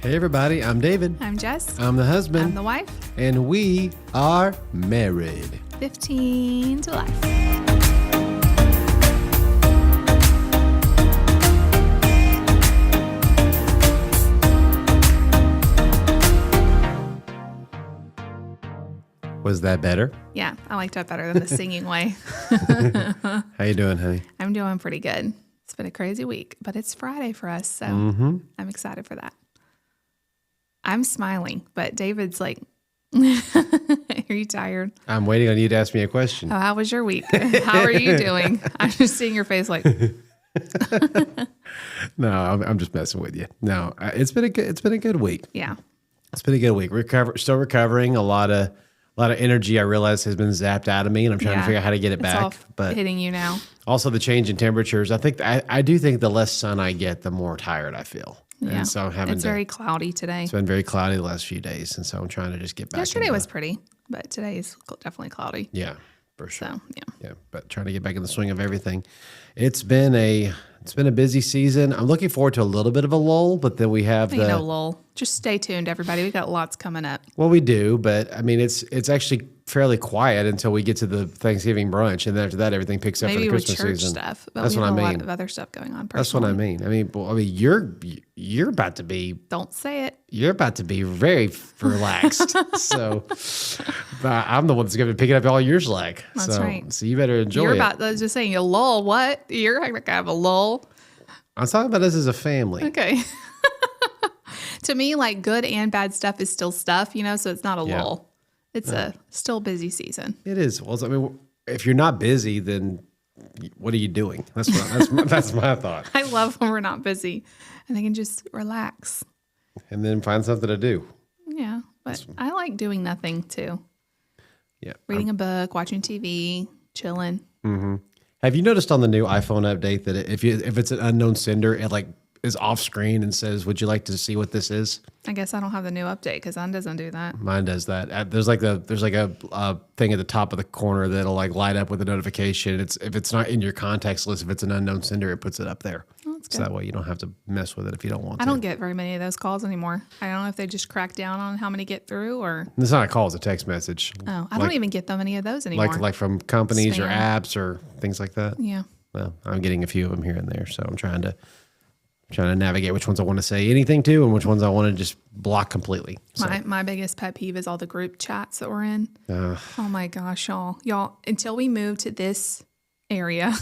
Hey everybody, I'm David. I'm Jess. I'm the husband. I'm the wife. And we are married. 15 to life. Was that better? Yeah, I liked that better than the singing way. How you doing, honey? I'm doing pretty good. It's been a crazy week, but it's Friday for us, so I'm excited for that. I'm smiling, but David's like, are you tired? I'm waiting on you to ask me a question. Oh, how was your week? How are you doing? I'm just seeing your face like. No, I'm just messing with you. No, it's been a good week. Yeah. It's been a good week. Still recovering. A lot of energy I realize has been zapped out of me, and I'm trying to figure out how to get it back. All but hitting you now. Also, the change in temperatures. I do think the less sun I get, the more tired I feel. Yeah. And so it's very cloudy today. It's been very cloudy the last few days, and so I'm trying to just get back. Yesterday was pretty, but today is definitely cloudy. Yeah, for sure. So yeah, but trying to get back in the swing of everything. It's been a busy season. I'm looking forward to a little bit of a lull, but then we have lull. Just stay tuned, everybody. We got lots coming up. Well, we do, but I mean, it's actually fairly quiet until we get to the Thanksgiving brunch, and then after that, everything picks up for the Christmas church season. Stuff. But That's we what have I mean. A lot of other stuff going on. That's what I mean. I mean, you're about to be. Don't say it. You're about to be very relaxed. So, but I'm the one that's going to be picking up all your slack. That's right. So you better enjoy You're it. I was just saying, a lull. What? You're going to have a lull. I'm talking about us as a family. Okay. To me, like good and bad stuff is still stuff, so it's not a lull. It's a still busy season. It is. Well, I mean, if you're not busy, then what are you doing? That's my thought. I love when we're not busy and I can just relax. And then find something to do. Yeah, but I like doing nothing too. Yeah. Reading a book, watching TV, chilling. Mm-hmm. Have you noticed on the new iPhone update that if it's an unknown sender, it like is off screen and says, "Would you like to see what this is?" I guess I don't have the new update because mine doesn't do that. Mine does that. There's like a thing at the top of the corner that'll like light up with a notification. If it's not in your contacts list, if it's an unknown sender, it puts it up there. Oh, that's good. So that way you don't have to mess with it if you don't want to. I don't get very many of those calls anymore. I don't know if they just crack down on how many get through or. It's not a call; it's a text message. Oh, I don't even get that many of those anymore. Like from companies or Spam. apps or things like that. Yeah. Well, I'm getting a few of them here and there, so I'm trying to navigate which ones I want to say anything to and which ones I want to just block completely. So. My biggest pet peeve is all the group chats that we're in. Oh my gosh, y'all, until we move to this area,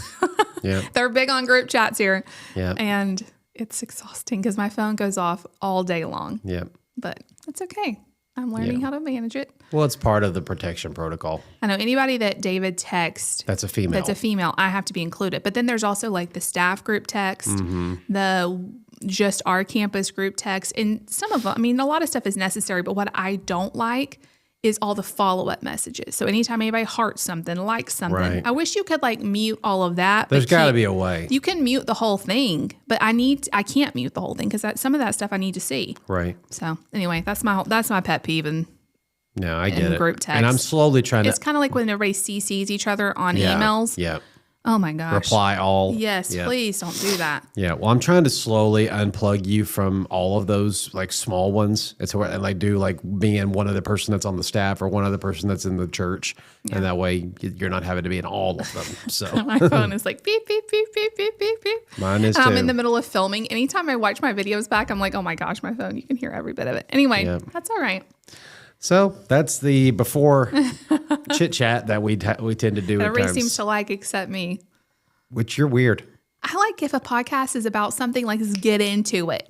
they're big on group chats here. Yeah. And it's exhausting because my phone goes off all day long. Yeah. But it's okay. I'm learning how to manage it. Well, it's part of the protection protocol. I know anybody that David texts. That's a female. I have to be included. But then there's also like the staff group text, the just our campus group text. And some of them, I mean, a lot of stuff is necessary. But what I don't like is all the follow-up messages. So anytime anybody hearts something, likes something, right. I wish you could like mute all of that. There's got to be a way. You can mute the whole thing, but I can't mute the whole thing because some of that stuff I need to see. Right. So anyway, that's my pet peeve. And no, I get it. Group text. And I'm slowly trying It's kind of like when everybody CCs each other on emails. Yeah. Oh my gosh. Reply all. Yes, please don't do that. Yeah. Well, I'm trying to slowly unplug you from all of those like small ones. It's where I like do like being one other person that's on the staff or one other person that's in the church. Yeah. And that way you're not having to be in all of them. So my phone is like beep, beep, beep, beep, beep, beep, beep. Mine is too. I'm in the middle of filming. Anytime I watch my videos back, I'm like, oh my gosh, my phone, you can hear every bit of it. Anyway, that's all right. So that's the before chit chat that we tend to do. Everybody seems to like except me. Which you're weird. I like if a podcast is about something, like let's get into it.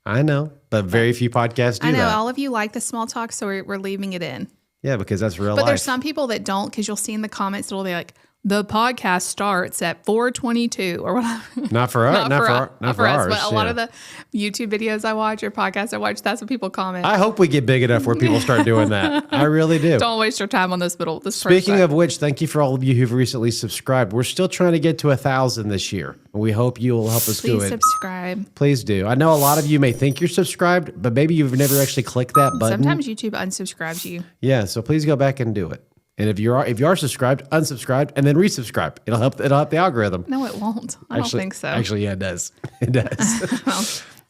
I know, but very few podcasts do that. I know all of you like the small talk, so we're leaving it in. Yeah, because that's real life. But there's some people that don't, because you'll see in the comments it'll be like, the podcast starts at 4:22 or whatever. Not for us. Not for ours. But a lot of the YouTube videos I watch or podcasts I watch, that's what people comment. I hope we get big enough where people start doing that. I really do. Don't waste your time on this Speaking of which, thank you for all of you who've recently subscribed. We're still trying to get to 1,000 this year. We hope you will help us do it. Please subscribe. Please do. I know a lot of you may think you're subscribed, but maybe you've never actually clicked that button. Sometimes YouTube unsubscribes you. Yeah, so please go back and do it. And if you are subscribed, unsubscribe, and then resubscribe. It'll help the algorithm. No, it won't. I don't think so. Actually, yeah, it does. It does. Well,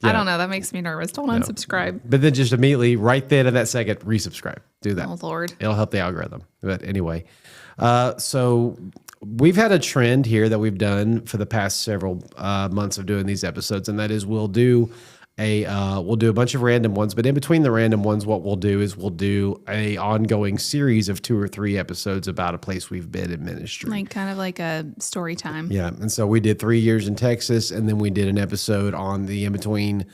I don't know. That makes me nervous. Don't unsubscribe. But then just immediately, right then in that second, resubscribe. Do that. Oh, Lord. It'll help the algorithm. But anyway, so we've had a trend here that we've done for the past several months of doing these episodes, and that is we'll do a bunch of random ones, but in between the random ones, what we'll do is we'll do a ongoing series of 2 or 3 episodes about a place we've been in ministry. Like kind of like a story time. Yeah. And so we did 3 years in Texas, and then we did an episode on the in-between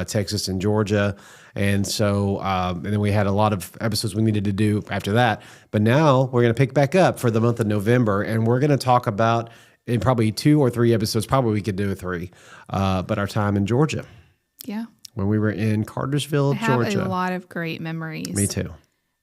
Texas and Georgia. And so, and then we had a lot of episodes we needed to do after that. But now we're going to pick back up for the month of November, and we're going to talk about, in probably 2 or 3 episodes, probably we could do 3, but our time in Georgia. Yeah. When we were in Cartersville, Georgia. I have a lot of great memories. Me too.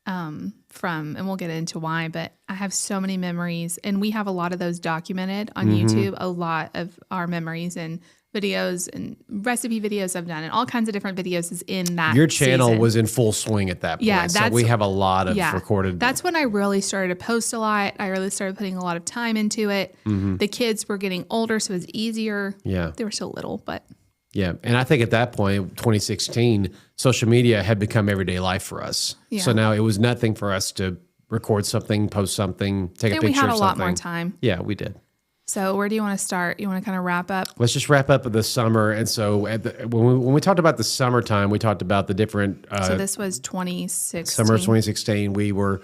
And we'll get into why, but I have so many memories, and we have a lot of those documented on YouTube, a lot of our memories and videos and recipe videos I've done and all kinds of different videos is in that. Your channel season. was in full swing at that point. Yeah, so we have a lot of recorded. That's when I really started to post a lot. I really started putting a lot of time into it. The kids were getting older, so it was easier. Yeah. They were still little, but. Yeah. And I think at that point, 2016, social media had become everyday life for us. Yeah. So now it was nothing for us to record something, post something, take a picture of something. And we had a lot more time. Yeah, we did. So where do you want to start? You want to kind of wrap up? Let's just wrap up with the summer. And so when we talked about the summertime, we talked about the different. So this was 2016. Summer of 2016. We were.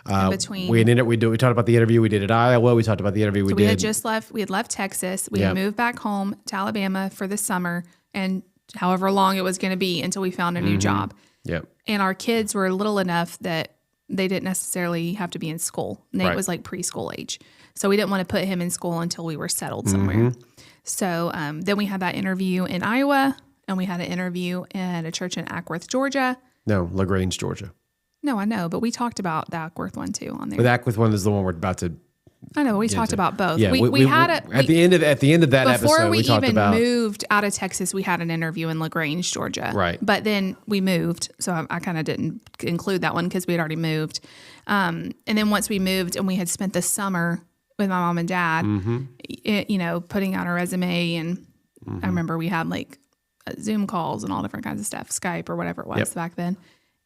In between. We talked about the interview we did at Iowa. We talked about the interview we did. We had just left. We had left Texas. We had moved back home to Alabama for the summer, and however long it was going to be until we found a new job. Yep. And our kids were little enough that they didn't necessarily have to be in school. Nate was like preschool age, so we didn't want to put him in school until we were settled somewhere. So then we had that interview in Iowa, and we had an interview in a church in Ackworth, Georgia. No, LaGrange, Georgia. No, I know, but we talked about the Ackworth one too on there. The Ackworth one is the one we're about to. I know, but we talked about both. Yeah, we had at the end of that episode, we talked about. Before we even moved out of Texas, we had an interview in LaGrange, Georgia. Right. But then we moved, so I kind of didn't include that one because we had already moved. And then once we moved and we had spent the summer with my mom and dad, putting out our resume, and I remember we had like Zoom calls and all different kinds of stuff, Skype or whatever it was back then.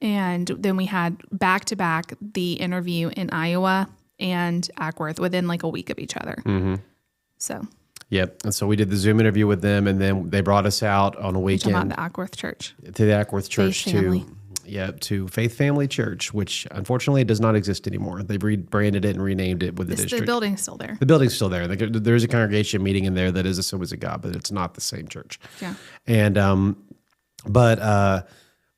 And then we had back to back the interview in Iowa and Ackworth within like a week of each other. So. Yep. And so we did the Zoom interview with them, and then they brought us out on a weekend. About the Ackworth Church. To the Ackworth Church Faith to Faith Family Church, which unfortunately does not exist anymore. They've rebranded it and renamed it with the district. The building's still there. The building's still there. There's a congregation meeting in there that is Assemblies of God, but it's not the same church. Yeah. And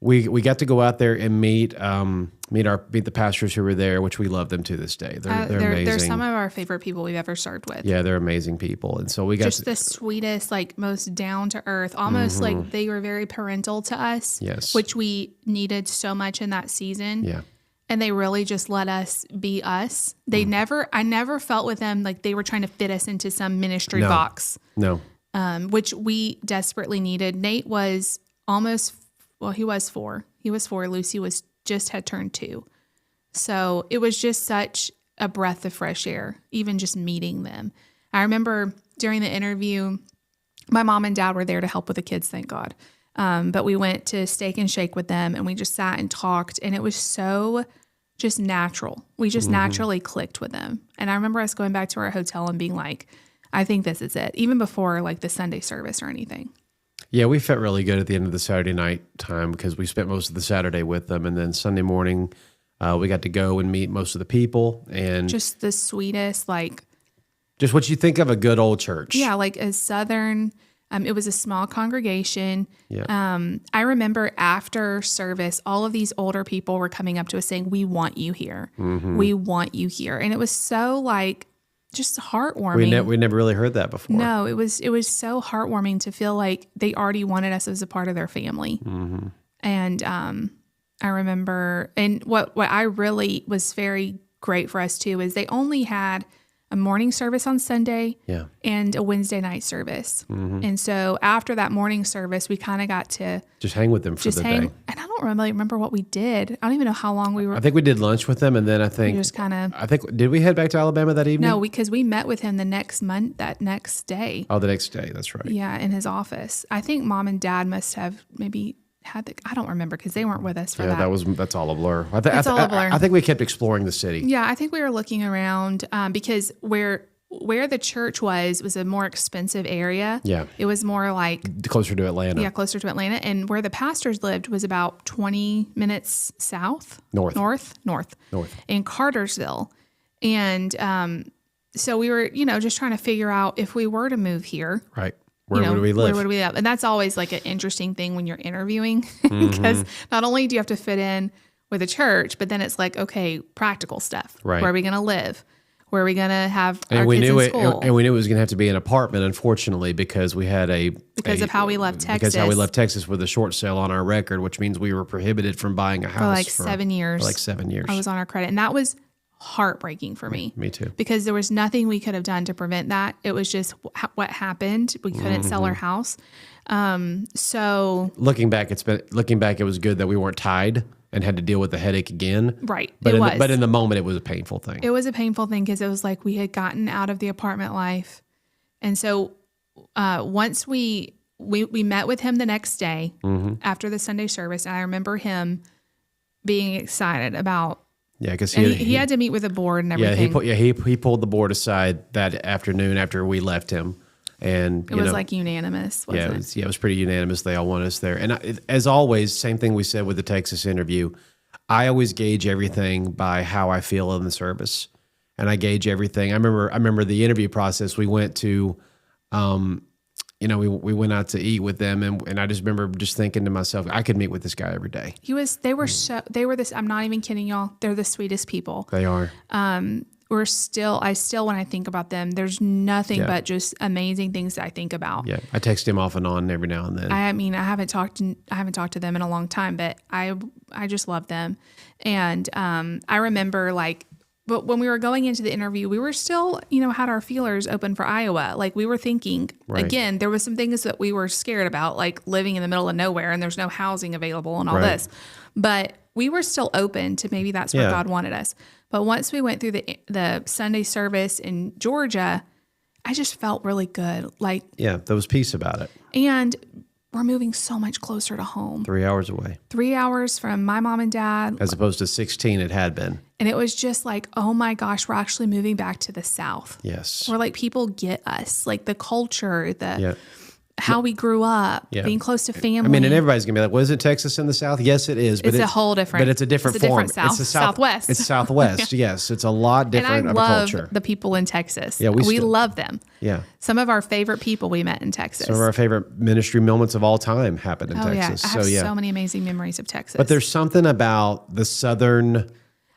we got to go out there and meet the pastors who were there, which we love them to this day. They're amazing. They're some of our favorite people we've ever served with. Yeah, they're amazing people. And so we got just the sweetest, like most down to earth, almost like they were very parental to us. Yes. Which we needed so much in that season. Yeah. And they really just let us be us. I never felt with them like they were trying to fit us into some ministry box. No. Which we desperately needed. Nate was he was 4. He was 4. Lucy had turned 2. So it was just such a breath of fresh air, even just meeting them. I remember during the interview, my mom and dad were there to help with the kids, thank God. But we went to Steak and Shake with them, and we just sat and talked, and it was so just natural. We just naturally clicked with them. And I remember us going back to our hotel and being like, I think this is it, even before like the Sunday service or anything. Yeah, we felt really good at the end of the Saturday night time because we spent most of the Saturday with them. And then Sunday morning, we got to go and meet most of the people. And just the sweetest, like... just what you think of a good old church. Yeah, like a Southern... it was a small congregation. Yeah. I remember after service, all of these older people were coming up to us saying, we want you here. We want you here. And it was so like... just heartwarming. We never really heard that before. No, it was so heartwarming to feel like they already wanted us as a part of their family. And I remember, and what I really was very great for us too is they only had a morning service on Sunday and a Wednesday night service. And so after that morning service, we kind of got to just hang with them for the day. And don't really remember what we did. I don't even know how long we were. I think we did lunch with them, and then We just kind of did we head back to Alabama that evening? no, because we met with him the next month. That next day. Oh, the next day. That's right. Yeah, in his office. I think Mom and Dad must have maybe had the. I don't remember because they weren't with us for that. That's all a blur. It's all a blur. I think we kept exploring the city. Yeah, I think we were looking around because where the church was a more expensive area. Yeah. It was more like Closer to Atlanta. yeah, closer to Atlanta, and where the pastors lived was about 20 minutes south, North in Cartersville, and so we were just trying to figure out if we were to move here, Right. Where would we live? Where would we live? And that's always like an interesting thing when you're interviewing because not only do you have to fit in with a church, but then it's like, okay, practical stuff. Right. Where are we going to live? Where are we going to have and our we kids knew in it, school? and we knew it was going to have to be an apartment, unfortunately, because we had of how we left Texas. Because how we left Texas with a short sale on our record, which means we were prohibited from buying a house for like 7 years. For like 7 years. I was on our credit, and that was heartbreaking for me. Me too. Because there was nothing we could have done to prevent that. It was just what happened. We couldn't sell our house. So looking back, it was good that we weren't tied and had to deal with the headache again. Right. But But in the moment, it was a painful thing. it was a painful thing because it was like we had gotten out of the apartment life. And so once we met with him the next day after the Sunday service, and I remember him being excited about. Yeah, because he had to meet with the board and everything. He pulled the board aside that afternoon after we left him, and it was like unanimous. Wasn't it? It was pretty unanimous. They all wanted us there, and as always, same thing we said with the Texas interview. I always gauge everything by how I feel in the service, and I gauge everything. I remember the interview process. We went to, we went out to eat with them, and I just remember just thinking to myself, I could meet with this guy every day. They were this, I'm not even kidding y'all. They're the sweetest people. They are. I still, when I think about them, there's nothing but just amazing things that I think about. Yeah. I text him off and on every now and then. I mean, I haven't talked to them in a long time, but I just love them. And, I remember but when we were going into the interview, we were still, had our feelers open for Iowa. Like we were thinking, again, there was some things that we were scared about, like living in the middle of nowhere and there's no housing available and all this. But we were still open to maybe that's where God wanted us. But once we went through the Sunday service in Georgia, I just felt really good. There was peace about it. And we're moving so much closer to home. 3 hours away. 3 hours from my mom and dad. As opposed to 16 it had been. And it was just like, oh my gosh, we're actually moving back to the South. Yes. Where people get us, the culture, how we grew up, being close to family. I mean, and everybody's going to be like, well, isn't Texas in the South? Yes, it is. But it's a whole different. But it's a different form. South, it's Southwest. It's Southwest, yes. It's a lot different and I of a culture. love the people in Texas. Yeah, we love them. Yeah. Some of our favorite people we met in Texas. Some of our favorite ministry moments of all time happened in Yeah. Texas. I have so many amazing memories of Texas. But there's something about the Southern...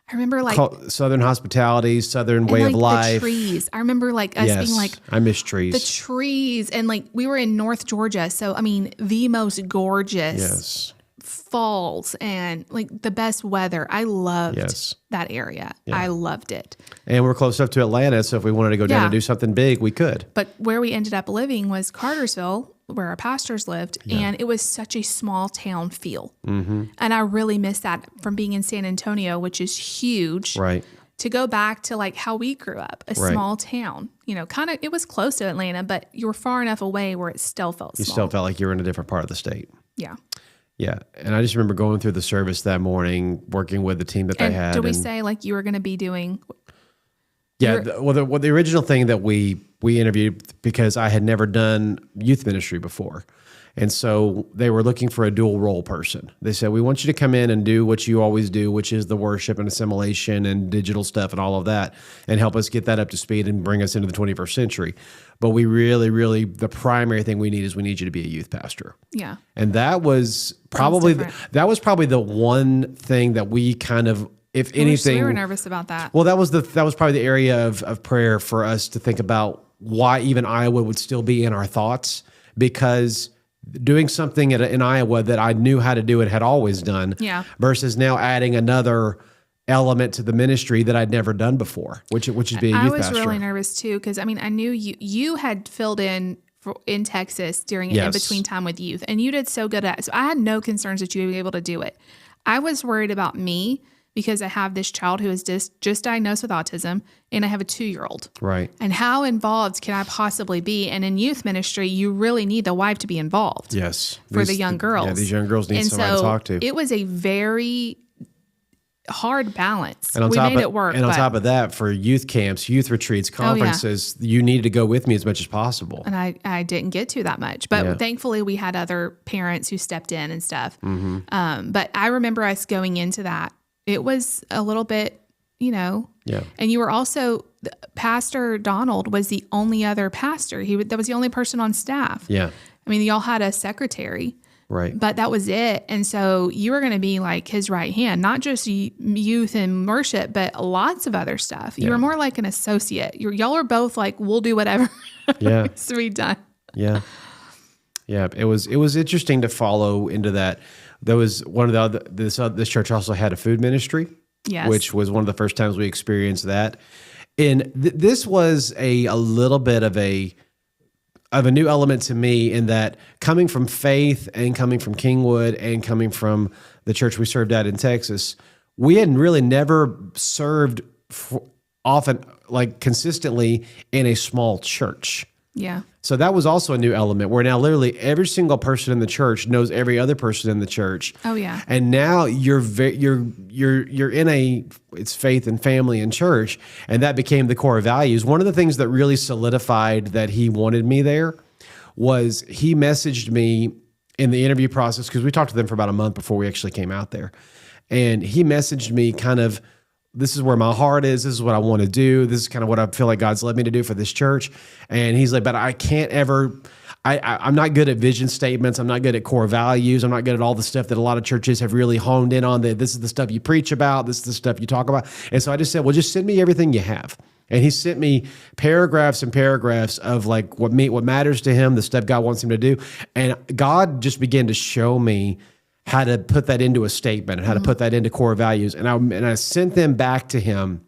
I remember Southern hospitality, Southern way of life. The trees. I remember us being I miss trees. The trees. And we were in North Georgia. So, I mean, the most gorgeous falls and the best weather. I loved that area. Yeah. I loved it. And we're close enough to Atlanta. So if we wanted to go down and do something big, we could. But where we ended up living was Cartersville, where our pastors lived, and it was such a small town feel. Mm-hmm. And I really miss that from being in San Antonio, which is huge. Right. To go back to how we grew up, a small town. It was close to Atlanta, but you were far enough away where it still felt small. You still felt like you were in a different part of the state. Yeah. Yeah. And I just remember going through the service that morning, working with the team that they had. Did we say you were going to be doing... Yeah. The original thing that we interviewed, because I had never done youth ministry before. And so they were looking for a dual role person. They said, we want you to come in and do what you always do, which is the worship and assimilation and digital stuff and all of that, and help us get that up to speed and bring us into the 21st century. But we really, the primary thing we need you to be a youth pastor. Yeah. And that was probably the one thing that we kind of, if anything, we were nervous about that. Well, that was probably the area of prayer for us to think about why even Iowa would still be in our thoughts, because doing something in Iowa that I knew how to do and had always done, versus now adding another element to the ministry that I'd never done before, which is be a youth pastor. I was really nervous too, because I mean, I knew you had filled in in Texas during an Yes. in-between time with youth. And you did so good at it. So I had no concerns that you would be able to do it. I was worried about me because I have this child who is just diagnosed with autism, and I have a 2-year-old. Right. And how involved can I possibly be? And in youth ministry, you really need the wife to be involved. Yes. For the young girls. Yeah, these young girls need And somebody to talk to. It was a very hard balance. And on We top made of, it work. And on but- top of that, for youth camps, youth retreats, conferences, you needed to go with me as much as possible. And I didn't get to that much. But Yeah. thankfully, we had other parents who stepped in and stuff. Mm-hmm. But I remember us going into that. It was a little bit, Yeah. and you were also, Pastor Donald was the only other pastor. That was the only person on staff. Yeah. I mean, y'all had a secretary. Right. But that was it. And so you were going to be like his right hand, not just youth and worship, but lots of other stuff. You were more like an associate. Y'all are both like, we'll do whatever Yeah. needs to be done. Yeah. Yeah. It was interesting to follow into that. There was one of the other, this church also had a food ministry, Yes. which was one of the first times we experienced that. And this was a little bit of a new element to me, in that coming from faith and coming from Kingwood and coming from the church we served at in Texas, we had really never served often, like consistently, in a small church. Yeah. So that was also a new element, where now literally every single person in the church knows every other person in the church. Oh, yeah. And now you're in it's faith and family and church, and that became the core values. One of the things that really solidified that he wanted me there was he messaged me in the interview process, because we talked to them for about a month before we actually came out there. And he messaged me kind of, this is where my heart is. This is what I want to do. This is kind of what I feel like God's led me to do for this church. And he's like, but I can't ever, I'm not good at vision statements. I'm not good at core values. I'm not good at all the stuff that a lot of churches have really honed in on. That this is the stuff you preach about. This is the stuff you talk about. And so I just said, well, just send me everything you have. And he sent me paragraphs and paragraphs of like what matters to him, the stuff God wants him to do. And God just began to show me how to put that into a statement and how to put that into core values. And I sent them back to him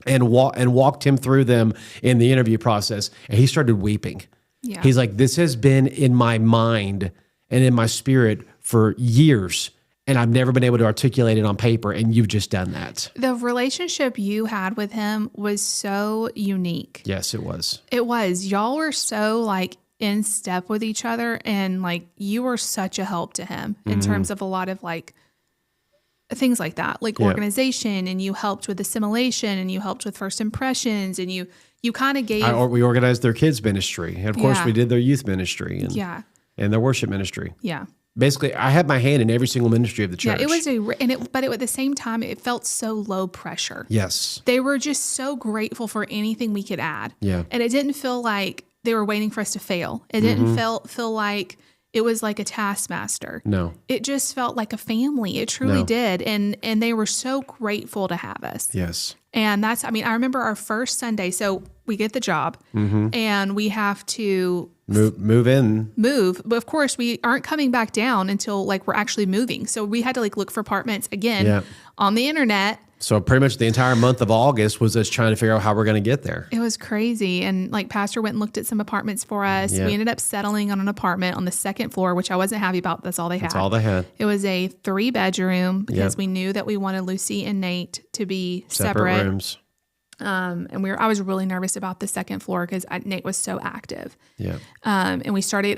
and walked him through them in the interview process. And he started weeping. Yeah. He's like, this has been in my mind and in my spirit for years, and I've never been able to articulate it on paper. And you've just done that. The relationship you had with him was so unique. Yes, it was. It was. Y'all were so like in step with each other, and like you were such a help to him in terms of a lot of like things like that, like organization, and you helped with assimilation, and you helped with first impressions, and you kind of gave. We organized their kids ministry, and of course Yeah. we did their youth ministry and their worship ministry. Yeah. Basically, I had my hand in every single ministry of the church. Yeah, it was but at the same time, it felt so low pressure. Yes. They were just so grateful for anything we could add. Yeah. And it didn't feel like they were waiting for us to fail. It didn't feel like it was like a taskmaster. No. It just felt like a family. It truly did. And they were so grateful to have us. Yes. And I remember our first Sunday. So we get the job and we have to move in. But of course we aren't coming back down until like we're actually moving. So we had to like look for apartments again on the internet. So pretty much the entire month of August was us trying to figure out how we're going to get there. It was crazy. And like Pastor went and looked at some apartments for us. Yeah. We ended up settling on an apartment on the second floor, which I wasn't happy about. That's all they had. That's all they had. It was a 3-bedroom because we knew that we wanted Lucy and Nate to be separate. Rooms. And I was really nervous about the second floor because Nate was so active. Yeah. And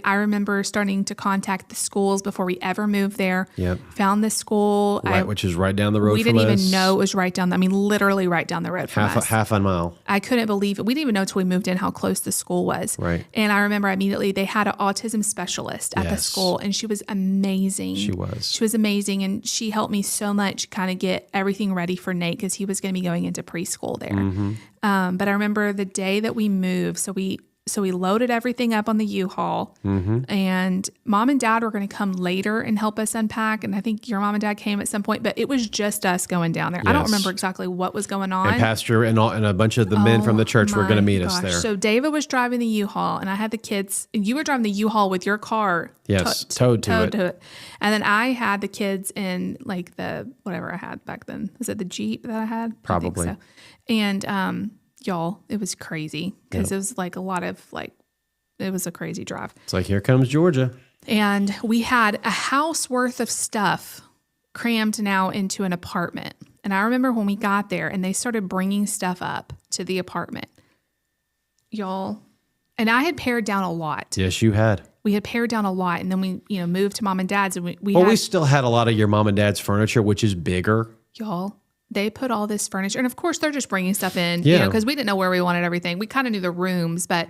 I remember starting to contact the schools before we ever moved there. Yep. Found the school. Which is right down the road we from us. didn't even know it was right down, literally right down the road from us. Half a mile. I couldn't believe it. We didn't even know until we moved in how close the school was. Right. And I remember immediately they had an autism specialist at the school, and she was amazing. She was amazing, and she helped me so much kind of get everything ready for Nate because he was going to be going into preschool there. But I remember the day that we moved, so we loaded everything up on the U-Haul, and Mom and Dad were going to come later and help us unpack. And I think your mom and dad came at some point, but it was just us going down there. I don't remember exactly what was going on. And Pastor and a bunch of the men from the church were going to meet us there. So David was driving the U-Haul, and I had the kids, and you were driving the U-Haul with your car. Yes, towed to it. And then I had the kids in like the, whatever I had back then. Was it the Jeep that I had? Probably. I think so. And, y'all, it was crazy because it was like a lot of like it was a crazy drive. It's like, here comes Georgia. And we had a house worth of stuff crammed now into an apartment. And I remember when we got there and they started bringing stuff up to the apartment. Y'all, and I had pared down a lot. Yes, you had. We had pared down a lot, and then we, moved to mom and dad's, and we still had a lot of your mom and dad's furniture, which is bigger. Y'all, they put all this furniture, and of course they're just bringing stuff in, because we didn't know where we wanted everything. We kind of knew the rooms, but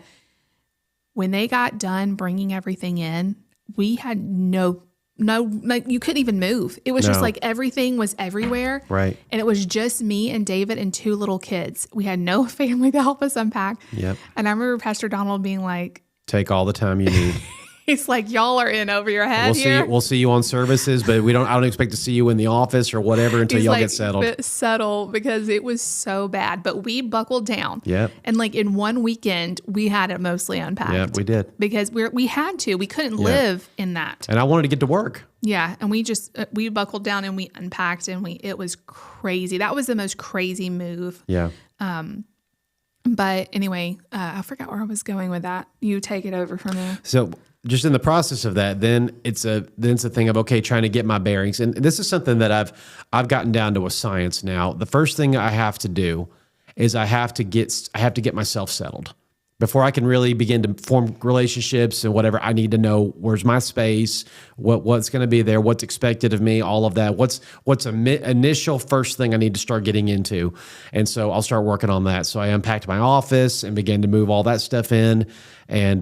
when they got done bringing everything in, we had no, like you couldn't even move. It was just like everything was everywhere. Right. And it was just me and David and 2 little kids. We had no family to help us unpack. Yep. And I remember Pastor Donald being like, take all the time you need. he's like, y'all are in over your head here. We'll see you on services, but I don't expect to see you in the office or whatever until y'all get settled. Settle, because it was so bad. But we buckled down. Yep. And like in one weekend, we had it mostly unpacked. Yeah, we did. Because we had to. We couldn't live in that. And I wanted to get to work. Yeah. And we just, we buckled down and we unpacked, and it was crazy. That was the most crazy move. Yeah. But anyway, I forgot where I was going with that. You take it over from there. So just in the process of that, then it's a thing of, okay, trying to get my bearings. And this is something that I've gotten down to a science now. The first thing I have to do is I have to get myself settled. Before I can really begin to form relationships and whatever, I need to know where's my space, what's going to be there, what's expected of me, all of that. What's initial first thing I need to start getting into, and so I'll start working on that. So I unpacked my office and began to move all that stuff in, and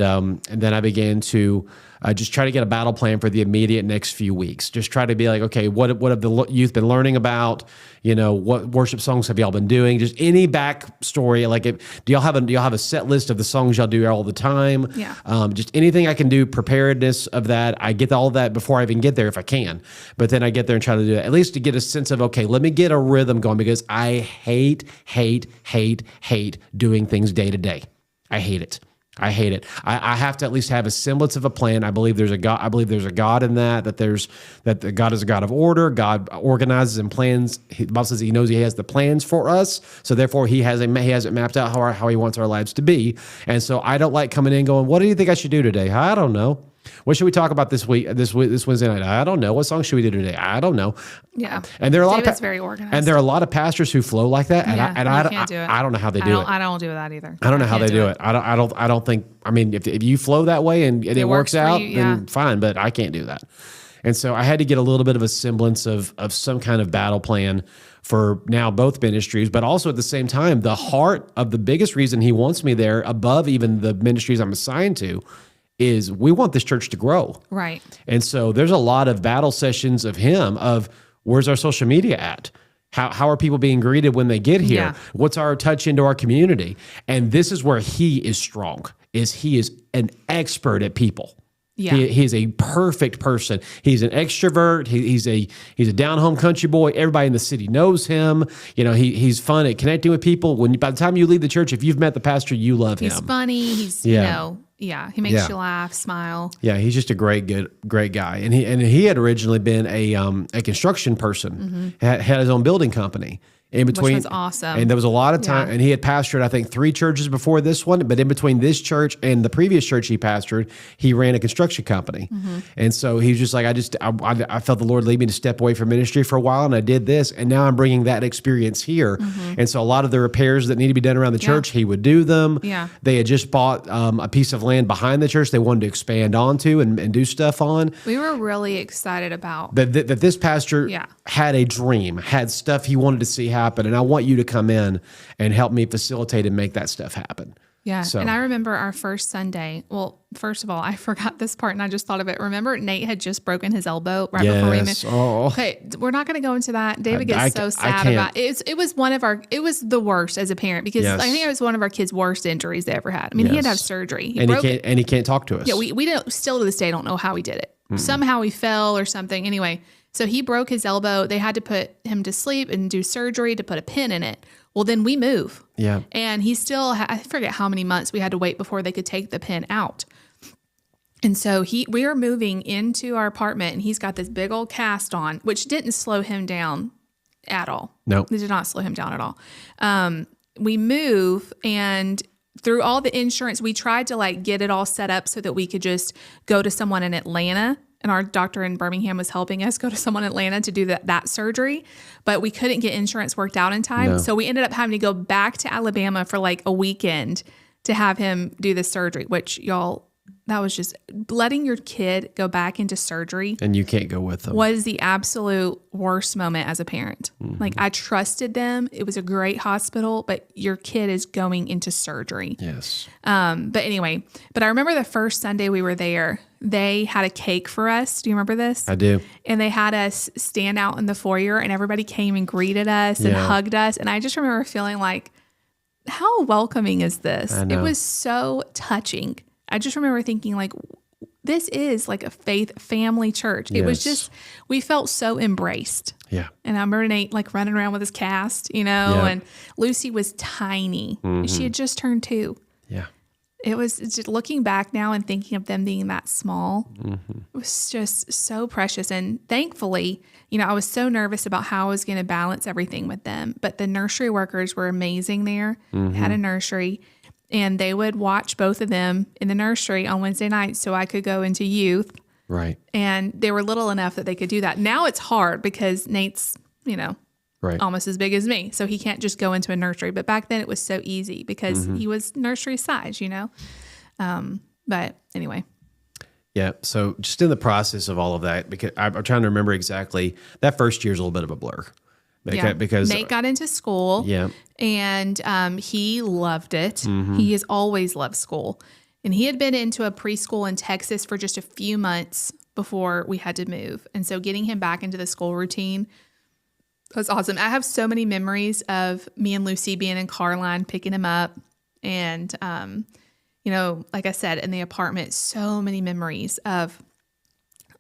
then I began to just try to get a battle plan for the immediate next few weeks. Just try to be like, okay, what have the youth been learning about? What worship songs have y'all been doing? Just any backstory. Like, do y'all have a set list of the songs y'all do all the time? Yeah. Just anything I can do, preparedness of that. I get all of that before I even get there if I can. But then I get there and try to do it, at least to get a sense of, okay, let me get a rhythm going, because I hate doing things day to day. I hate it. I have to at least have a semblance of a plan. I believe there's a God. I believe there's a God in that God is a God of order. God organizes and plans. The Bible says He knows He has the plans for us. So therefore, He has it mapped out how He wants our lives to be. And so I don't like coming in going, what do you think I should do today? I don't know. What should we talk about this Wednesday night? I don't know. What song should we do today? I don't know. Yeah. And there are David's very organized. And there are a lot of pastors who flow like that. Yeah, and I can't do it. I don't know how they do it. I don't do that either. I don't know how they do it. I don't think, I mean, if you flow that way and it works out, then fine, but I can't do that. And so I had to get a little bit of a semblance of some kind of battle plan for now both ministries, but also at the same time, the heart of the biggest reason He wants me there above even the ministries I'm assigned to is we want this church to grow. Right. And so there's a lot of battle sessions of Him of where's our social media at? How are people being greeted when they get here? Yeah. What's our touch into our community? And this is where He is strong, is He is an expert at people. Yeah. He is a perfect person. He's an extrovert. He's a down-home country boy. Everybody in the city knows him. He's fun at connecting with people. By the time you leave the church, if you've met the pastor, you love him. He's funny. He's, he makes you laugh, smile. Yeah, he's just a great guy. And he had originally been a construction person, had his own building company. In between, which was awesome. And there was a lot of time, and he had pastored, I think, 3 churches before this one, but in between this church and the previous church he pastored, he ran a construction company. And so he was just like, I felt the Lord lead me to step away from ministry for a while, and I did this, and now I'm bringing that experience here. And so a lot of the repairs that need to be done around the church, he would do them. Yeah. They had just bought a piece of land behind the church they wanted to expand onto and do stuff on. We were really excited about that this pastor had a dream, had stuff he wanted to see happen, and I want you to come in and help me facilitate and make that stuff happen. Yeah. So. And I remember our first Sunday. Well, first of all, I forgot this part and I just thought of it. Remember, Nate had just broken his elbow right before we moved. Oh. Okay, we're not going to go into that. David gets so sad about it. It was the worst as a parent because I think it was one of our kids' worst injuries they ever had. I mean, he had to have surgery. He can't talk to us. Yeah, we don't, still to this day don't know how he did it. Somehow he fell or something. Anyway, so he broke his elbow. They had to put him to sleep and do surgery to put a pin in it. Well, then we move. Yeah. And he still, I forget how many months we had to wait before they could take the pin out. And so we are moving into our apartment and he's got this big old cast on, which didn't slow him down at all. No. It did not slow him down at all. We move and through all the insurance, we tried to like get it all set up so that we could just go to someone in Atlanta. And our doctor in Birmingham was helping us go to someone in Atlanta to do that surgery, but we couldn't get insurance worked out in time. No. So we ended up having to go back to Alabama for like a weekend to have him do this surgery, which y'all, that was just letting your kid go back into surgery. And you can't go with them. Was the absolute worst moment as a parent. Like I trusted them. It was a great hospital, but your kid is going into surgery. Yes. But anyway, I remember the first Sunday we were there, they had a cake for us. Do you remember this? I do. And they had us stand out in the foyer and everybody came and greeted us and hugged us. And I just remember feeling like, how welcoming is this? I know. It was so touching. I just remember thinking like, this is like a faith family church. It was just, we felt so embraced. Yeah. And I remember Nate like running around with his cast, and Lucy was tiny. She had just turned 2. Yeah. It was just looking back now and thinking of them being that small. It was just so precious. And thankfully, I was so nervous about how I was going to balance everything with them. But the nursery workers were amazing there, had a nursery. And they would watch both of them in the nursery on Wednesday nights so I could go into youth. Right. And they were little enough that they could do that. Now it's hard because Nate's, almost as big as me. So he can't just go into a nursery. But back then it was so easy because he was nursery size, But anyway. Yeah. So just in the process of all of that, because I'm trying to remember exactly, that first year's a little bit of a blur. Because Nate got into school and he loved it. He has always loved school. And he had been into a preschool in Texas for just a few months before we had to move. And so getting him back into the school routine was awesome. I have so many memories of me and Lucy being in car line, picking him up. And, like I said, in the apartment, so many memories of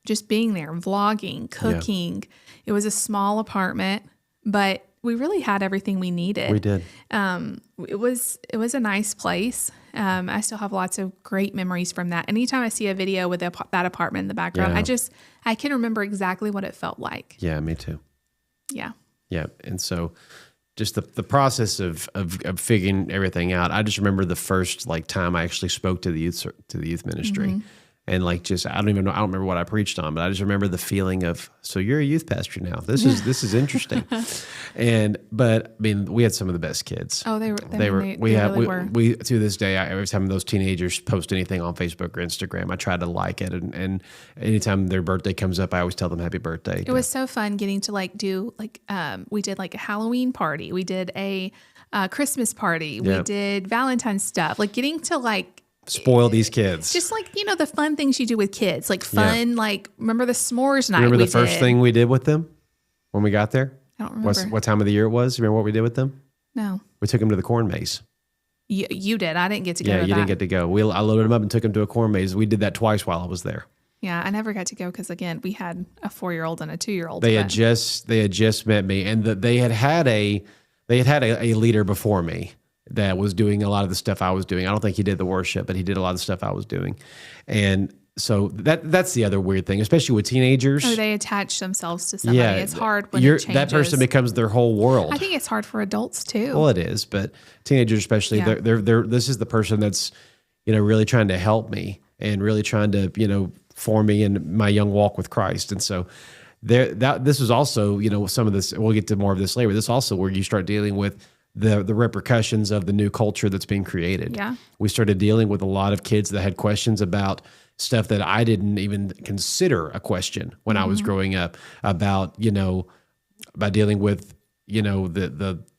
just being there, vlogging, cooking. It was a small apartment, but we really had everything we needed. We did. It was a nice place. I still have lots of great memories from that. Anytime I see a video with that apartment in the background, I can remember exactly what it felt like. Yeah, me too. Yeah. Yeah. And so just the process of figuring everything out. I just remember the first time I actually spoke to the youth ministry. And I don't remember what I preached on, but I just remember the feeling of, so you're a youth pastor now. This is interesting. But we had some of the best kids. Oh, they were. We to this day, every time those teenagers post anything on Facebook or Instagram, I try to like it. And anytime their birthday comes up, I always tell them happy birthday. It was so fun getting to do we did a Halloween party. We did a Christmas party. We did Valentine's stuff, getting to spoil these kids. Just the fun things you do with kids, fun, remember the s'mores night. Remember the first thing we did with them when we got there? I don't remember. What time of the year it was? Remember what we did with them? No. We took them to the corn maze. You did. I didn't get to go. Yeah, you didn't get to go. I loaded them up and took them to a corn maze. We did that twice while I was there. Yeah, I never got to go because again, we had a 4-year-old and a 2-year-old. They had just met me, and they had a leader before me that was doing a lot of the stuff I was doing. I don't think he did the worship, but he did a lot of the stuff I was doing. And so that's the other weird thing, especially with teenagers. Oh, they attach themselves to somebody. Yeah, it's hard when it changes. That person becomes their whole world. I think it's hard for adults too. Well, it is, but teenagers especially, they're this is the person that's, really trying to help me and really trying to, form me in my young walk with Christ. And so this was also, some of this, we'll get to more of this later, this also where you start dealing with the repercussions of the new culture that's being created. Yeah. We started dealing with a lot of kids that had questions about stuff that I didn't even consider a question when I was growing up about, about dealing with,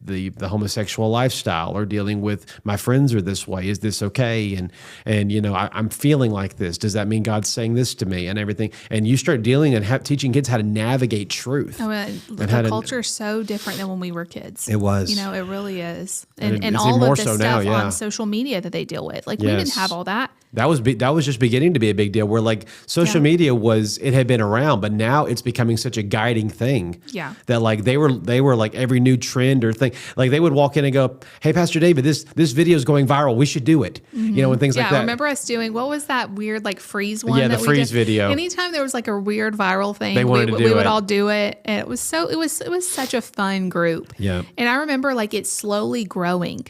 the homosexual lifestyle, or dealing with my friends are this way. Is this okay? And I'm feeling like this. Does that mean God's saying this to me and everything? And you start dealing and teaching kids how to navigate truth. Oh, the culture is so different than when we were kids. It was. It really is. And it's all more of the so stuff now, on social media that they deal with. We didn't have all that. That was just beginning to be a big deal, where social media it had been around, but now it's becoming such a guiding thing. Yeah. That they were like every new trend or thing. They would walk in and go, "Hey, Pastor David, this video is going viral. We should do it." And things like that. I remember us doing, what was that weird freeze one? Yeah, the freeze video. Anytime there was a weird viral thing, we would all do it. And it was such a fun group. Yeah. And I remember it's slowly growing.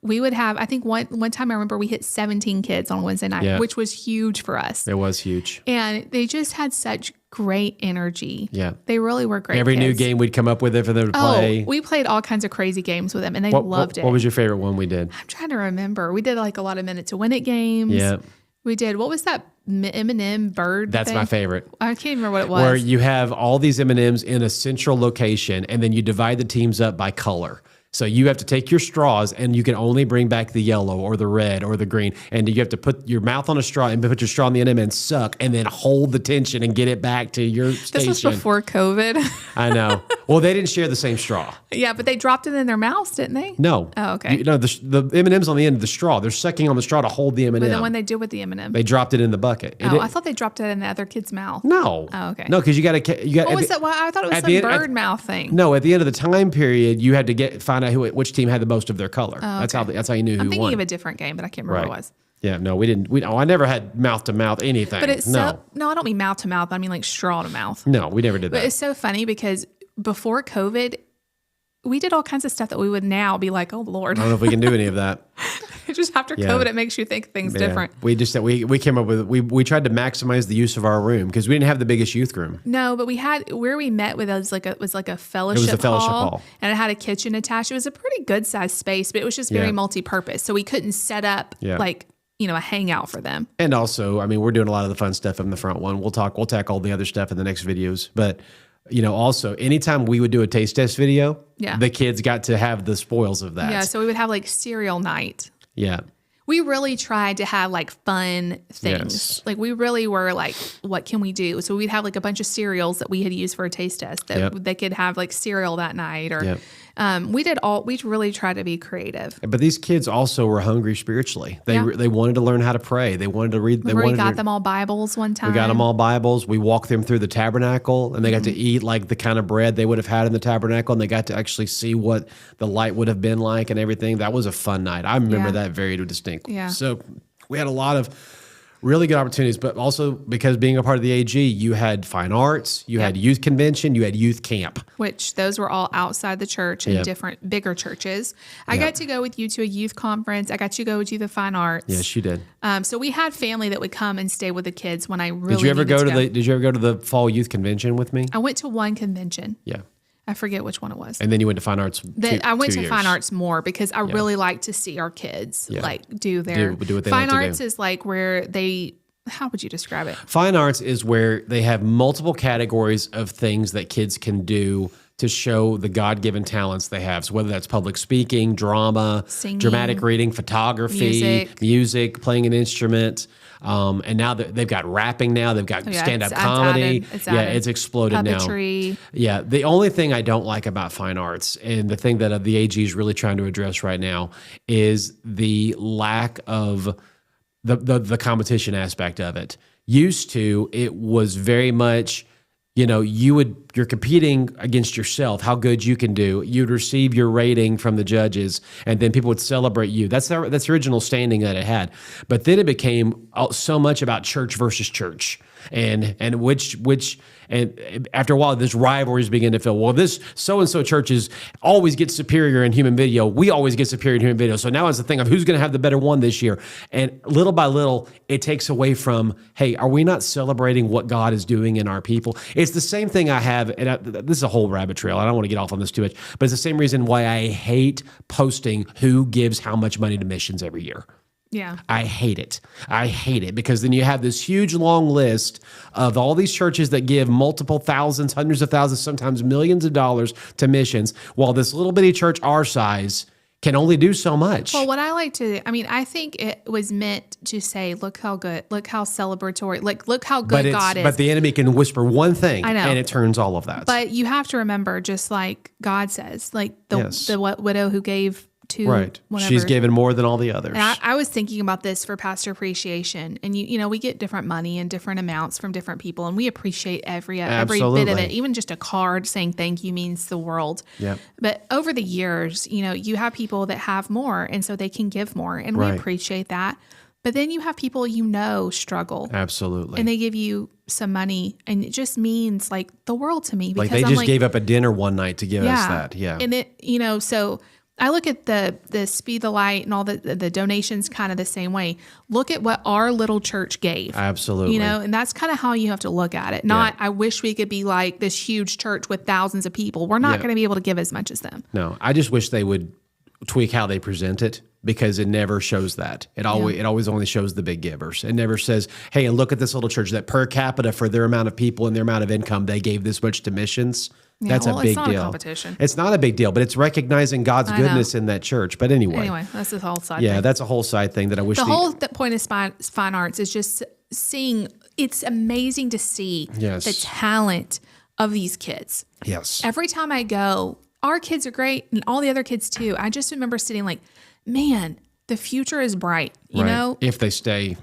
we would have, I think one time I remember we hit 17 kids on Wednesday night, Yeah. which was huge for us. It was huge. And they just had such great energy. Yeah. They really were great Every new kids. game we'd come up with it for them to play. We played all kinds of crazy games with them, and they loved it. What was your favorite one we did? I'm trying to remember. We did like a lot of minute to win it games. Yeah. We did, what was that M&M bird That's thing? my favorite. I can't remember what it was. Where you have all these M&Ms in a central location, and then you divide the teams up by color. So you have to take your straws, and you can only bring back the yellow or the red or the green. And you have to put your mouth on a straw and put your straw in the M&M and suck, and then hold the tension and get it back to your station. This was before COVID. I know. Well, they didn't share the same straw. Yeah, but they dropped it in their mouths, didn't they? No. Oh, okay. The M&M's on the end of the straw. They're sucking on the straw to hold the M&M. But then when they did with the M&M. They dropped it in the bucket. I thought they dropped it in the other kid's mouth. No. Oh, okay. No, because you got. What was that? Well, I thought it was some bird mouth thing. No, at the end of the time period, you had to find out which team had the most of their color. Oh, okay. That's how you knew who I'm won. thinking of a different game, but I can't remember what it was. Yeah, no, we didn't. I never had mouth to mouth anything. But it's no, no, I don't mean mouth to mouth. I mean like straw to mouth. No, we never did that. But it's so funny because before COVID, we did all kinds of stuff that we would now be like, oh Lord. I don't know if we can do any of that. Just after COVID, it makes you think things different. We just we came up with we tried to maximize the use of our room because we didn't have the biggest youth room. No, but we had where we met with was like a fellowship. It was a fellowship hall, and it had a kitchen attached. It was a pretty good sized space, but it was just very multi-purpose. So we couldn't set up like a hangout for them. And also, I mean, we're doing a lot of the fun stuff in the front one. We'll tackle the other stuff in the next videos, but. Also, anytime we would do a taste test video, the kids got to have the spoils of that. Yeah, so we would have like cereal night. Yeah. We really tried to have like fun things. Yes. Like we really were like, what can we do? So we'd have like a bunch of cereals that we had used for a taste test that they could have like cereal that night or we really tried to be creative. But these kids also were hungry spiritually. They wanted to learn how to pray. They wanted to read. We got them all Bibles one time. We got them all Bibles. We walked them through the tabernacle, and they got to eat like the kind of bread they would have had in the tabernacle, and they got to actually see what the light would have been like and everything. That was a fun night. I remember that very distinctly. Yeah. So we had a lot of really good opportunities, but also because being a part of the AG, you had fine arts, you had youth convention, you had youth camp. Which those were all outside the church in different, bigger churches. I got to go with you to a youth conference. I got to go to the fine arts. Yes, you did. So we had family that would come and stay with the kids when I really Did you ever go to the fall youth convention with me? I went to one convention. Yeah. I forget which one it was. And then you went to fine arts. I went to fine arts more because I really like to see our kids like do their do what they fine like to arts do. Is like where they. How would you describe it? Fine arts is where they have multiple categories of things that kids can do to show the God-given talents they have. So whether that's public speaking, drama, singing, dramatic reading, photography, music, playing an instrument. And now they've got rapping now. They've got stand-up comedy. It's exploded Puppetry. now. Yeah, the only thing I don't like about fine arts and the thing that the AG is really trying to address right now is the lack of the competition aspect of it. Used to, it was very much, you're competing against yourself, how good you can do. You'd receive your rating from the judges, and then people would celebrate you. That's the original standing that it had. But then it became so much about church versus church, and after a while, this rivalries begin to feel. Well, this so and so churches always get superior in human video. We always get superior in human video. So now it's the thing of who's going to have the better one this year. And little by little, it takes away from, hey, are we not celebrating what God is doing in our people? It's the same thing I have, and this is a whole rabbit trail. I don't want to get off on this too much, but it's the same reason why I hate posting who gives how much money to missions every year. Yeah. I hate it. I hate it because then you have this huge long list of all these churches that give multiple thousands, hundreds of thousands, sometimes millions of dollars to missions, while this little bitty church our size can only do so much. Well, what I think it was meant to say, look how good, look how celebratory, look how good God is. But the enemy can whisper one thing, I know, and it turns all of that. But you have to remember, just like God says, like the widow who gave to whatever. She's given more than all the others. And I was thinking about this for pastor appreciation, and we get different money and different amounts from different people, and we appreciate every bit of it. Even just a card saying thank you means the world. Yep. But over the years, you have people that have more, and so they can give more, and we appreciate that. But then you have people struggle. Absolutely. And they give you some money, and it just means like the world to me. Because they just gave up a dinner one night to give us that. Yeah. And it, so I look at the Speed the Light and all the donations kind of the same way. Look at what our little church gave. Absolutely. You know, and that's kind of how you have to look at it. Not, I wish we could be like this huge church with thousands of people. We're not going to be able to give as much as them. No, I just wish they would tweak how they present it, because it never shows that. It always only shows the big givers. It never says, hey, and look at this little church that per capita for their amount of people and their amount of income, they gave this much to missions. Yeah, That's a big it's not deal. A competition. It's not a big deal, but it's recognizing God's goodness in that church. But anyway, that's the whole side. Yeah, that's a whole side thing that I wish the whole point of fine arts is just seeing. It's amazing to see the talent of these kids. Yes. Every time I go, our kids are great, and all the other kids too. I just remember sitting like, man, the future is bright. You know, if they stay.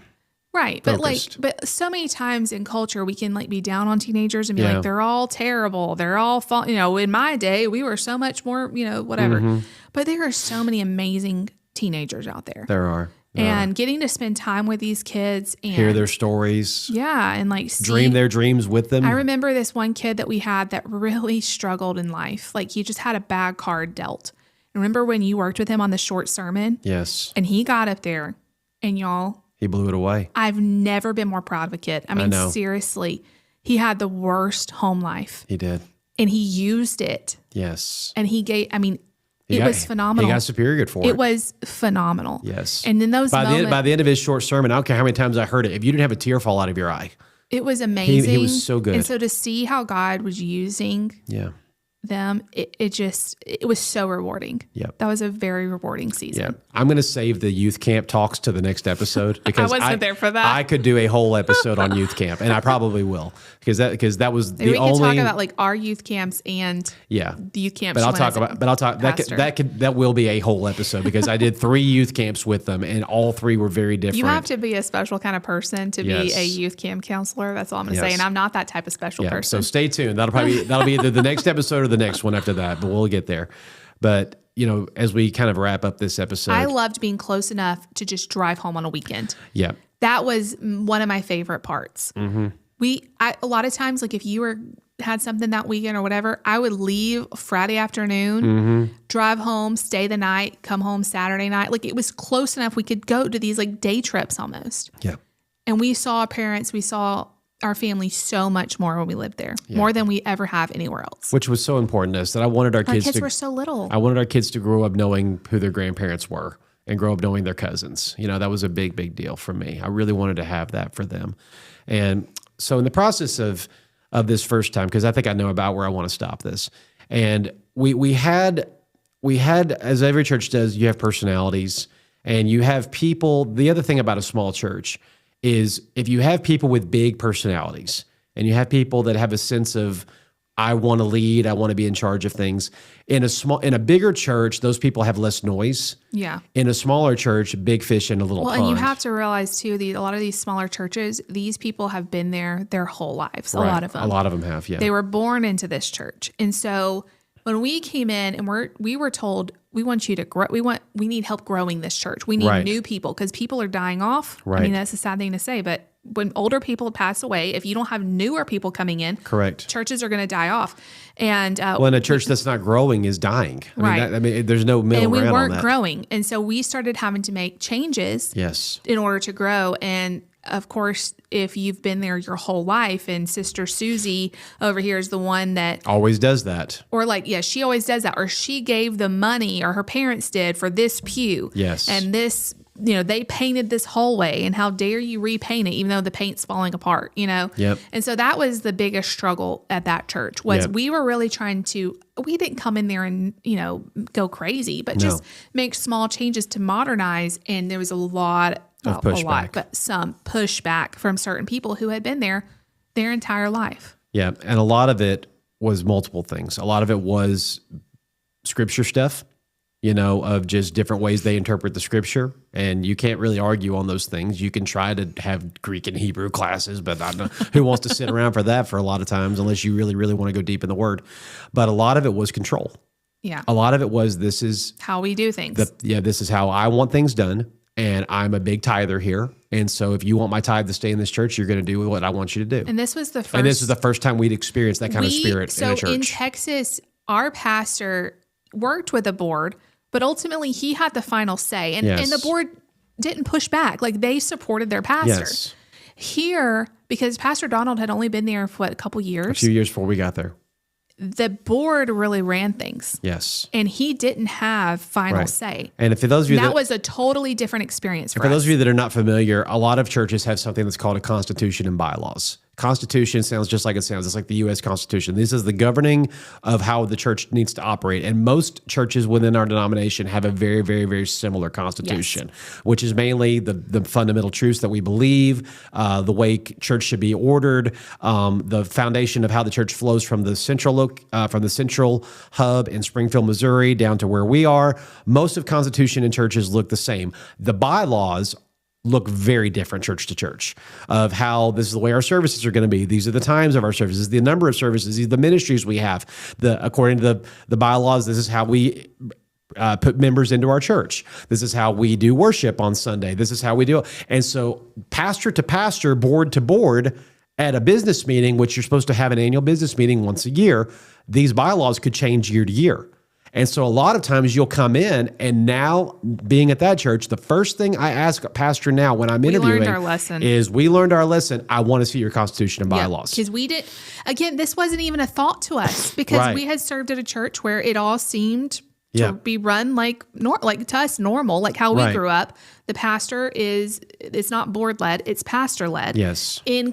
Right. Focused. But so many times in culture, we can like be down on teenagers and be like, they're all terrible. They're all, you know, in my day, we were so much more, you know, whatever. But there are so many amazing teenagers out there. There are. And getting to spend time with these kids and hear their stories. Yeah. And like dream their dreams with them. I remember this one kid that we had that really struggled in life. Like he just had a bad card dealt. Remember when you worked with him on the short sermon? Yes. And he got up there and y'all, he blew it away. I've never been more proud of a kid. I mean, seriously, he had the worst home life. He did. And he used it. Yes. And he gave, I mean, it was phenomenal. He got superior for it. It was phenomenal. Yes. And in those moments. By the end of his short sermon, I don't care how many times I heard it, if you didn't have a tear fall out of your eye. It was amazing. He was so good. And so to see how God was using them, it was so rewarding. Yep. That was a very rewarding season. Yeah. I'm going to save the youth camp talks to the next episode, because I wasn't there for that. I could do a whole episode on youth camp, and I probably will, because that was Maybe the we only. could talk about like our youth camps and the youth camps. That will be a whole episode, because I did 3 youth camps with them, and all 3 were very different. You have to be a special kind of person to be a youth camp counselor. That's all I'm going to say. And I'm not that type of special person. So stay tuned. That'll be either the next episode or the next one after that, but we'll get there. But, you know, as we kind of wrap up this episode. I loved being close enough to just drive home on a weekend. Yeah. That was one of my favorite parts. Mm-hmm. A lot of times, like if you had something that weekend or whatever, I would leave Friday afternoon, drive home, stay the night, come home Saturday night. Like it was close enough. We could go to these like day trips almost. Yeah. And we saw our family so much more when we lived there, more than we ever have anywhere else. Which was so important to us, that I wanted our kids were so little. I wanted our kids to grow up knowing who their grandparents were and grow up knowing their cousins. You know, that was a big, big deal for me. I really wanted to have that for them. And so in the process of this first time, because I think I know about where I want to stop this. And we had, as every church does, you have personalities and you have people. The other thing about a small church is if you have people with big personalities and you have people that have a sense of, I want to lead, I want to be in charge of things. In a bigger church, those people have less noise. Yeah. In a smaller church, big fish in a little pond. And you have to realize too, a lot of these smaller churches, these people have been there their whole lives. Right. A lot of them. A lot of them have, yeah. They were born into this church. And so when we came in and we were told, we want you to grow, we need help growing this church. We need new people because people are dying off. Right. I mean, that's a sad thing to say, but when older people pass away, if you don't have newer people coming in, correct, churches are going to die off. And a church that's not growing is dying. I mean, there's no middle ground on that. And we weren't growing, and so we started having to make changes. Yes. In order to grow, and of course, if you've been there your whole life, and Sister Susie over here is the one that always does that, or she always does that, or she gave the money, or her parents did for this pew. Yes. And this. They painted this hallway, and how dare you repaint it, even though the paint's falling apart, Yep. And so that was the biggest struggle at that church was we were really trying to, we didn't come in there and, go crazy, but just make small changes to modernize. And there was some pushback from certain people who had been there their entire life. Yeah. And a lot of it was multiple things. A lot of it was scripture stuff. Of just different ways they interpret the scripture. And you can't really argue on those things. You can try to have Greek and Hebrew classes, but I don't know who wants to sit around for that for a lot of times, unless you really, really want to go deep in the word. But a lot of it was control. Yeah. A lot of it was, this is how we do things. This is how I want things done. And I'm a big tither here. And so if you want my tithe to stay in this church, you're going to do what I want you to do. And this was the first time we'd experienced that kind of spirit in a church. So in Texas, our pastor worked with a board, But ultimately, he had the final say. And the board didn't push back. Like, they supported their pastor. Yes. Here, because Pastor Donald had only been there for a couple years. A few years before we got there. The board really ran things. Yes. And he didn't have final say. And for those of you that was a totally different experience for us. For those of you that are not familiar, a lot of churches have something that's called a constitution and bylaws. Constitution sounds just like it sounds. It's like the U.S. Constitution. This is the governing of how the church needs to operate. And most churches within our denomination have a very, very, very similar constitution, which is mainly the fundamental truths that we believe, the way church should be ordered, the foundation of how the church flows from the central hub in Springfield, Missouri, down to where we are. Most of Constitution and churches look the same. The bylaws look very different church to church, of how this is the way our services are going to be. These are the times of our services, the number of services, these are the ministries we have. According to the bylaws, this is how we put members into our church. This is how we do worship on Sunday. This is how we do it. And so pastor to pastor, board to board, at a business meeting, which you're supposed to have an annual business meeting once a year, these bylaws could change year to year. And so a lot of times you'll come in, and now being at that church, the first thing I ask a pastor now when I'm interviewing learned our lesson. is, we learned our lesson. I want to see your constitution and bylaws. Because we did, again, this wasn't even a thought to us, because we had served at a church where it all seemed to be run like to us normal, like how we grew up. The pastor it's not board led, it's pastor led. Yes. In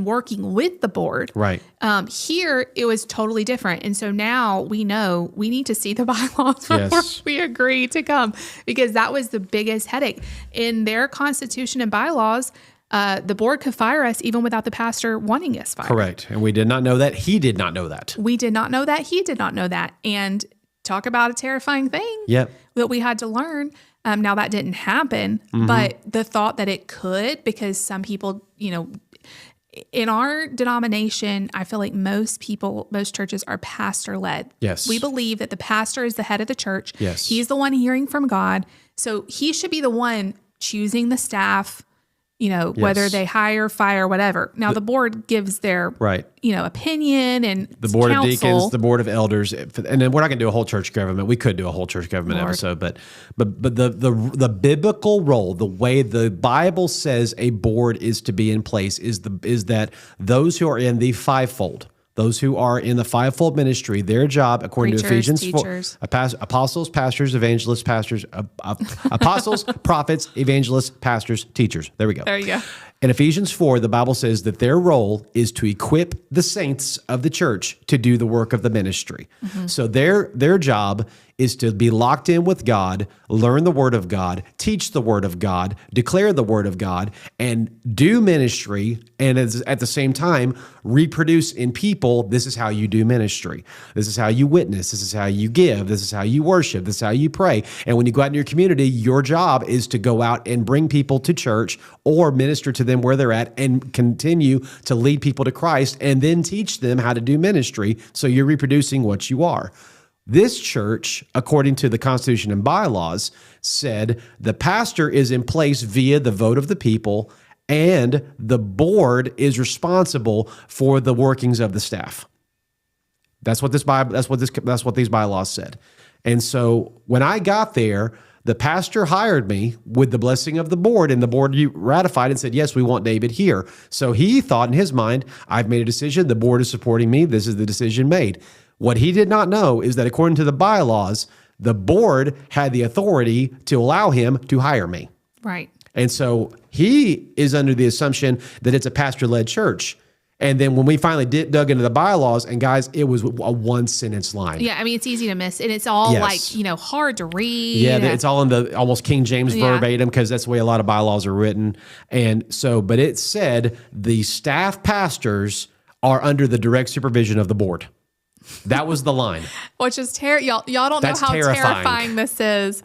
working with the board. Right. Here it was totally different. And so now we know we need to see the bylaws before we agree to come, because that was the biggest headache. In their constitution and bylaws, the board could fire us even without the pastor wanting us fired. Correct. And we did not know that. He did not know that. We did not know that. He did not know that. And talk about a terrifying thing that we had to learn. Now that didn't happen, but the thought that it could, because some people, in our denomination, I feel like most churches are pastor led. Yes. We believe that the pastor is the head of the church. Yes. He's the one hearing from God. So he should be the one choosing the staff, whether they hire, fire, whatever. Now the board gives their opinion, and the board counsel. of deacons, the board of elders, and then we're not going to do a whole church government. We could do a whole church government episode, but the biblical role, the way the Bible says a board is to be in place, is that those who are in the fivefold. Those who are in the fivefold ministry, their job, according to Ephesians 4, apostles, pastors, evangelists, apostles, prophets, evangelists, pastors, teachers. There we go. There you go. In Ephesians 4, the Bible says that their role is to equip the saints of the church to do the work of the ministry. So their job is to be locked in with God, learn the Word of God, teach the Word of God, declare the Word of God, and do ministry, and at the same time, reproduce in people, this is how you do ministry. This is how you witness. This is how you give. This is how you worship. This is how you pray. And when you go out in your community, your job is to go out and bring people to church or minister to them where they're at and continue to lead people to Christ and then teach them how to do ministry. So you're reproducing what you are. This church, according to the Constitution and bylaws, said the pastor is in place via the vote of the people, and the board is responsible for the workings of the staff. That's what these bylaws said. And so when I got there, the pastor hired me with the blessing of the board, and the board ratified and said, yes, we want David here. So he thought in his mind, I've made a decision. The board is supporting me. This is the decision made. What he did not know is that according to the bylaws, the board had the authority to allow him to hire me. Right. And so he is under the assumption that it's a pastor-led church. And then when we finally dug into the bylaws, and guys, it was a one-sentence line. Yeah, I mean, it's easy to miss. And it's all hard to read. Yeah, it's all in the almost King James verbatim, because that's the way a lot of bylaws are written. And so, but it said the staff pastors are under the direct supervision of the board. That was the line. Which is y'all don't know how terrifying this is.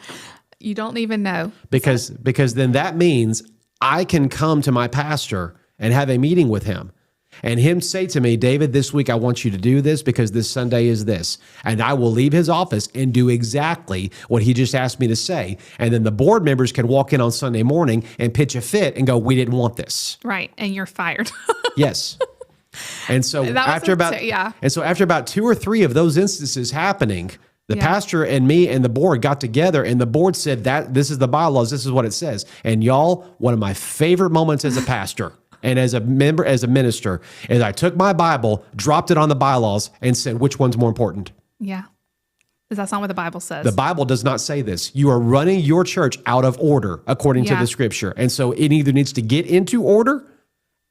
You don't even know. Because then that means I can come to my pastor and have a meeting with him, and him say to me, David, this week I want you to do this because this Sunday is this. And I will leave his office and do exactly what he just asked me to say. And then the board members can walk in on Sunday morning and pitch a fit and go, we didn't want this. Right. And you're fired. Yes. And so after about 2 or 3 of those instances happening, The pastor and me and the board got together, and the board said that this is the bylaws. This is what it says. And y'all, one of my favorite moments as a pastor and as a member, as a minister, is I took my Bible, dropped it on the bylaws, and said, which one's more important? Yeah. Because that's not what the Bible says. The Bible does not say this. You are running your church out of order according to the scripture. And so it either needs to get into order.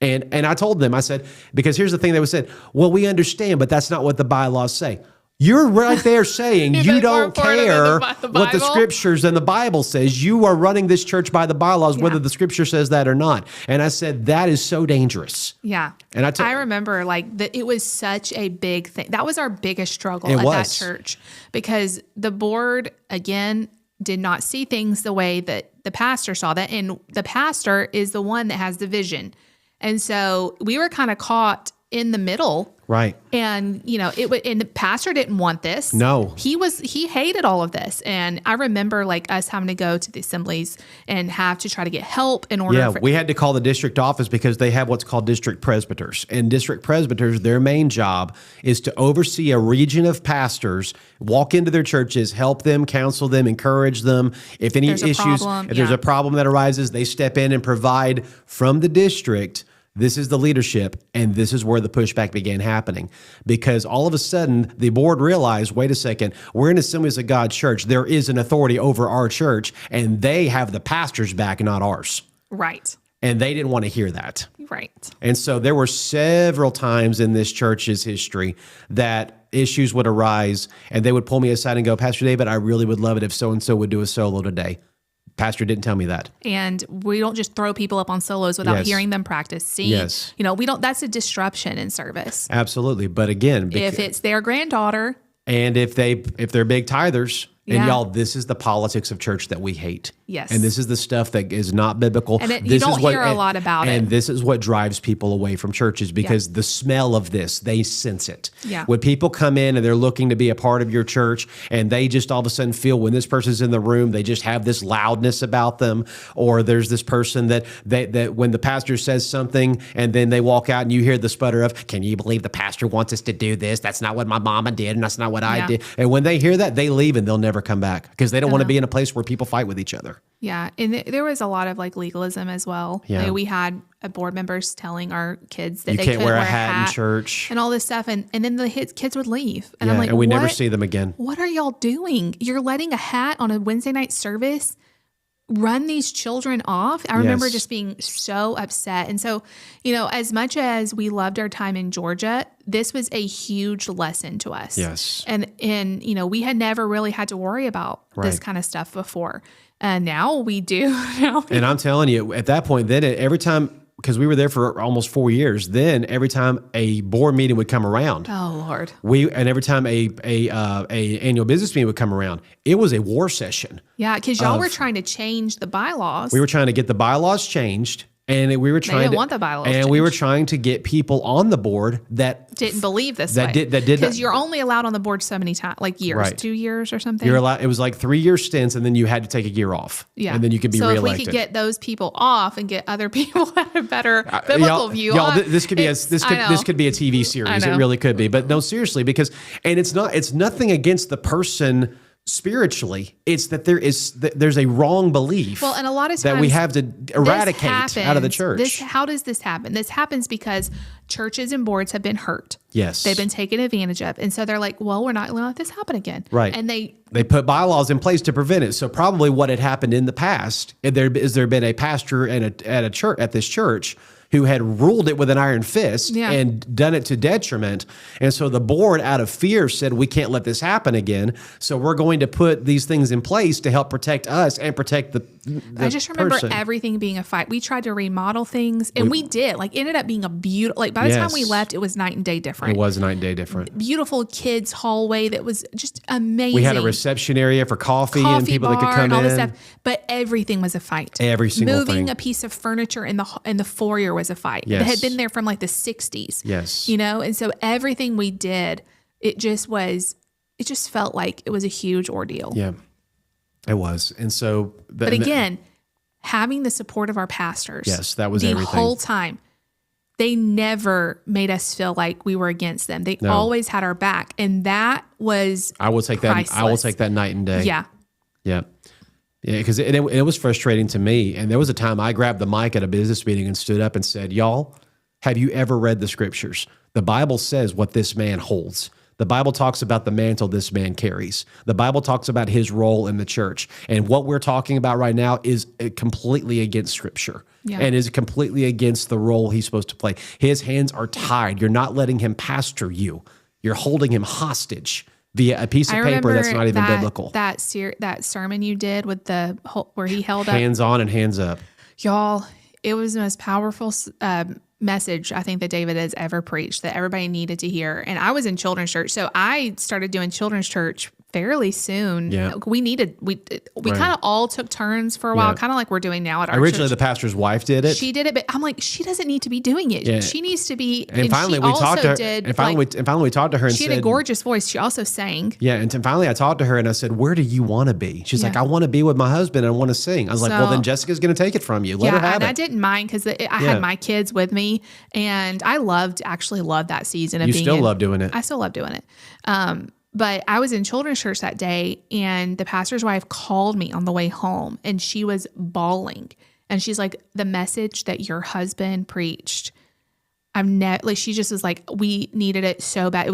And I told them, I said, because here's the thing, they would said, well, we understand, but that's not what the bylaws say. You're right there saying you don't care what the scriptures and the Bible says. You are running this church by the bylaws, whether the scripture says that or not. And I said, that is so dangerous. Yeah. And I remember like that it was such a big thing. That was our biggest struggle at that church, because the board, again, did not see things the way that the pastor saw that. And the pastor is the one that has the vision. And so we were kind of caught in the middle. Right. And, and the pastor didn't want this. No. He hated all of this. And I remember like us having to go to the assemblies and have to try to get help in order. Yeah, we had to call the district office because they have what's called district presbyters. And district presbyters, their main job is to oversee a region of pastors, walk into their churches, help them, counsel them, encourage them. If any issues, if there's a problem that arises, they step in and provide from the district. This is the leadership, and this is where the pushback began happening, because all of a sudden the board realized, wait a second, we're in Assemblies of God church. There is an authority over our church, and they have the pastor's back, not ours. Right. And they didn't want to hear that. Right. And so there were several times in this church's history that issues would arise, and they would pull me aside and go, Pastor David, I really would love it if so-and-so would do a solo today. Pastor didn't tell me that. And we don't just throw people up on solos without hearing them practice. We don't, that's a disruption in service. Absolutely. But again, if it's their granddaughter. And if they're big tithers, and y'all, this is the politics of church that we hate. Yes. And this is the stuff that is not biblical. And you don't hear a lot about it. And this is what drives people away from churches, because the smell of this, they sense it. Yeah. When people come in and they're looking to be a part of your church, and they just all of a sudden feel when this person's in the room, they just have this loudness about them. Or there's this person that when the pastor says something and then they walk out and you hear the sputter of, can you believe the pastor wants us to do this? That's not what my mama did, and that's not what I did. And when they hear that, they leave and they'll never come back, because they don't want to be in a place where people fight with each other. Yeah. And there was a lot of like legalism as well. Yeah. We had board members telling our kids that you they can't couldn't wear a hat in church and all this stuff. And then the kids would leave. And I'm like, and we never see them again. What are y'all doing? You're letting a hat on a Wednesday night service run these children off. I remember just being so upset. And so, as much as we loved our time in Georgia, this was a huge lesson to us. Yes. And we had never really had to worry about this kind of stuff before. And now we do. And I'm telling you, at that point, then every time, because we were there for almost 4 years, then every time a board meeting would come around, oh Lord, and every time a annual business meeting would come around, it was a war session. Yeah, because y'all were trying to change the bylaws. We were trying to get the bylaws changed. And we were trying they didn't want the bylaws and changed. We were trying to get people on the board that didn't believe this that way. Did because you're only allowed on the board so many times, like years, 2 years or something. You're allowed. It was like 3-year stints, and then you had to take a year off. Yeah, and then you could be reelected. So if we could get those people off and get other people that have a better biblical view, this could be this could be a TV series. It really could be. But no, seriously, because it's nothing against the person spiritually. It's that there's a wrong belief. Well, and a lot of times that we have to eradicate out of the church. How does this happen? This happens because churches and boards have been hurt. Yes. They've been taken advantage of. And so they're like, well, we're not going to let this happen again. Right. And they put bylaws in place to prevent it. So probably what had happened in the past, there been a pastor at this church who had ruled it with an iron fist and done it to detriment. And so the board, out of fear, said, we can't let this happen again. So we're going to put these things in place to help protect us and protect the I just remember everything being a fight. We tried to remodel things, and we did. Like, ended up being a beautiful, like, by the time we left, it was night and day different. It was night and day different. Beautiful kids' hallway that was just amazing. We had a reception area for coffee and people that could come and all in. This stuff. But everything was a fight. Every single thing. Moving a piece of furniture in the foyer was a fight. Yes. It had been there from like the 60s. Yes. And so everything we did, it just felt like it was a huge ordeal. Yeah, it was. And so, but again, having the support of our pastors. Yes, that was the everything. whole time. they never made us feel like we were against them. They always had our back. And that was I will take priceless. that. I will take that night and day. Yeah. Yeah. Yeah. Because it was frustrating to me. And there was a time I grabbed the mic at a business meeting and stood up and said, y'all, have you ever read the scriptures? The Bible says what this man holds. The Bible talks about the mantle this man carries. The Bible talks about his role in the church. And what we're talking about right now is completely against Scripture and is completely against the role he's supposed to play. His hands are tied. You're not letting him pastor you. You're holding him hostage via a piece of paper that's not even biblical. That sermon you did with where he held up. Hands on and hands up. Y'all, it was the most powerful message I think that David has ever preached that everybody needed to hear. And I was in children's church, so I started doing children's church fairly soon. Yeah. We kind of all took turns for a while, kind of like we're doing now at our Originally, church. the pastor's wife did it. She did it, but I'm like, she doesn't need to be doing it. Yeah. She needs to be. And finally, we talked to her. And finally, we talked to her and she said, had a gorgeous voice. She also sang. Yeah, and finally, I talked to her and I said, "Where do you want to be?" She's like, "I want to be with my husband. And I want to sing." I was like, "Well, then Jessica's going to take it from you. Let her have it." I didn't mind because I had my kids with me, and I actually loved that season of you being. You still love doing it. I still love doing it. But I was in children's church that day, and the pastor's wife called me on the way home, and she was bawling. And she's like, the message that your husband preached, she just was like, we needed it so bad.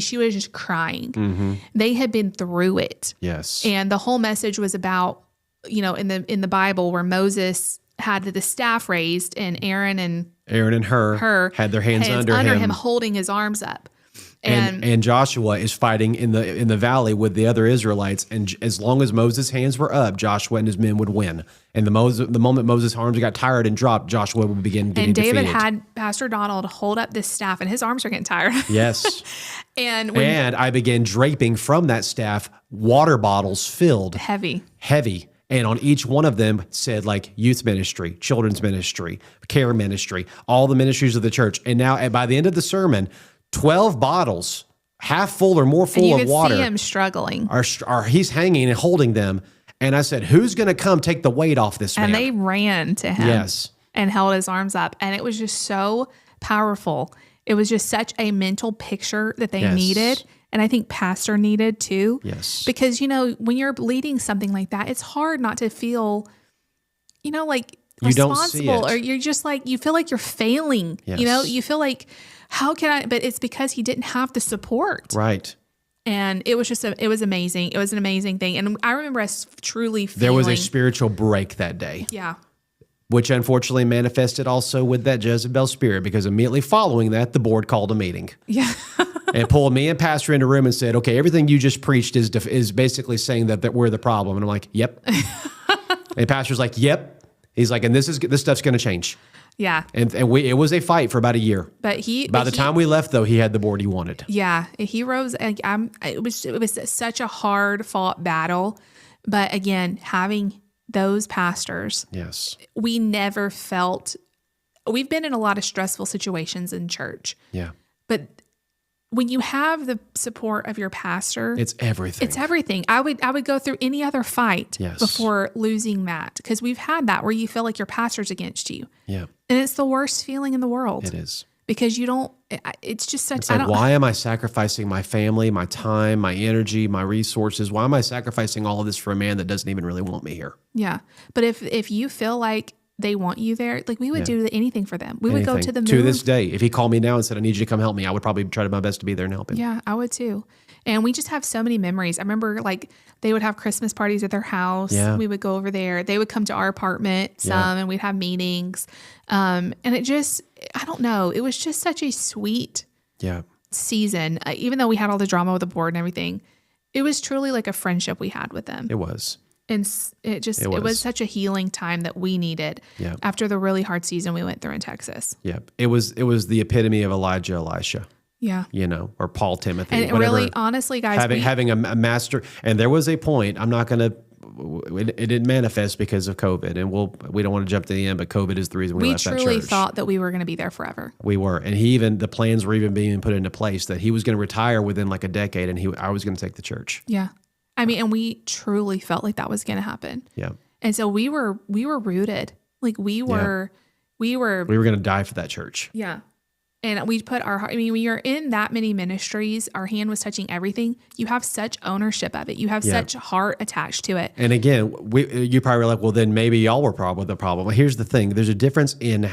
She was just crying. Mm-hmm. They had been through it. Yes. And the whole message was about, in the Bible where Moses had the staff raised and Aaron and her had their hands under him holding his arms up. And Joshua is fighting in the valley with the other Israelites, and as long as Moses' hands were up, Joshua and his men would win. And the moment Moses' arms got tired and dropped, Joshua would begin getting defeated. And David had Pastor Donald hold up this staff, and his arms were getting tired. Yes. and I began draping from that staff water bottles filled heavy. And on each one of them said like youth ministry, children's ministry, care ministry, all the ministries of the church. And now by the end of the sermon, 12 bottles, half full or more full of water. You could see him struggling. He's hanging and holding them. And I said, who's going to come take the weight off this man? And they ran to him. Yes. And held his arms up. And it was just so powerful. It was just such a mental picture that they needed. And I think pastor needed too. Yes. Because, when you're leading something like that, it's hard not to feel, like responsible. Or you're just like, you feel like you're failing. Yes. You feel like, how can I? But it's because he didn't have the support. Right. And it was it was amazing. It was an amazing thing. And I remember us truly feeling. There was a spiritual break that day. Yeah. Which unfortunately manifested also with that Jezebel spirit, because immediately following that, the board called a meeting. Yeah. And pulled me and Pastor into a room and said, okay, everything you just preached is basically saying that we're the problem. And I'm like, yep. And Pastor's like, yep. He's like, and this stuff's going to change. Yeah. And it was a fight for about a year. But by the time we left, though, he had the board he wanted. Yeah. He rose. It was such a hard fought battle. But again, having those pastors. Yes. We've been in a lot of stressful situations in church. Yeah. But when you have the support of your pastor, it's everything. It's everything. I would go through any other fight before losing that, because we've had that where you feel like your pastor's against you. Yeah. And it's the worst feeling in the world. It is. Because you don't, it's just such, it's like, why am I sacrificing my family, my time, my energy, my resources? Why am I sacrificing all of this for a man that doesn't even really want me here? Yeah. But if you feel like they want you there, like we would do anything for them. We would go to the move. To this day, if he called me now and said, I need you to come help me, I would probably try my best to be there and help him. Yeah, I would too. And we just have so many memories. I remember like they would have Christmas parties at their house. Yeah. We would go over there. They would come to our apartment and we'd have meetings. And it just, I don't know, it was just such a sweet season. Even though we had all the drama with the board and everything, it was truly like a friendship we had with them. It was. And it was such a healing time that we needed after the really hard season we went through in Texas. Yeah. It was the epitome of Elijah, Elisha. Yeah. Or Paul, Timothy. And whatever, really, honestly, guys. Having a master. And there was a point, I'm not going to, it didn't manifest because of COVID. And we don't want to jump to the end, but COVID is the reason we left that church. We truly thought that we were going to be there forever. We were. And the plans were even being put into place that he was going to retire within like a decade and I was going to take the church. Yeah. And we truly felt like that was going to happen. Yeah. And so we were rooted. Like we were going to die for that church. Yeah. And we put I mean, when you're in that many ministries, our hand was touching everything. You have such ownership of it. You have such heart attached to it. And again, you probably were like, well, then maybe y'all were probably the problem. Well, here's the thing. There's a difference in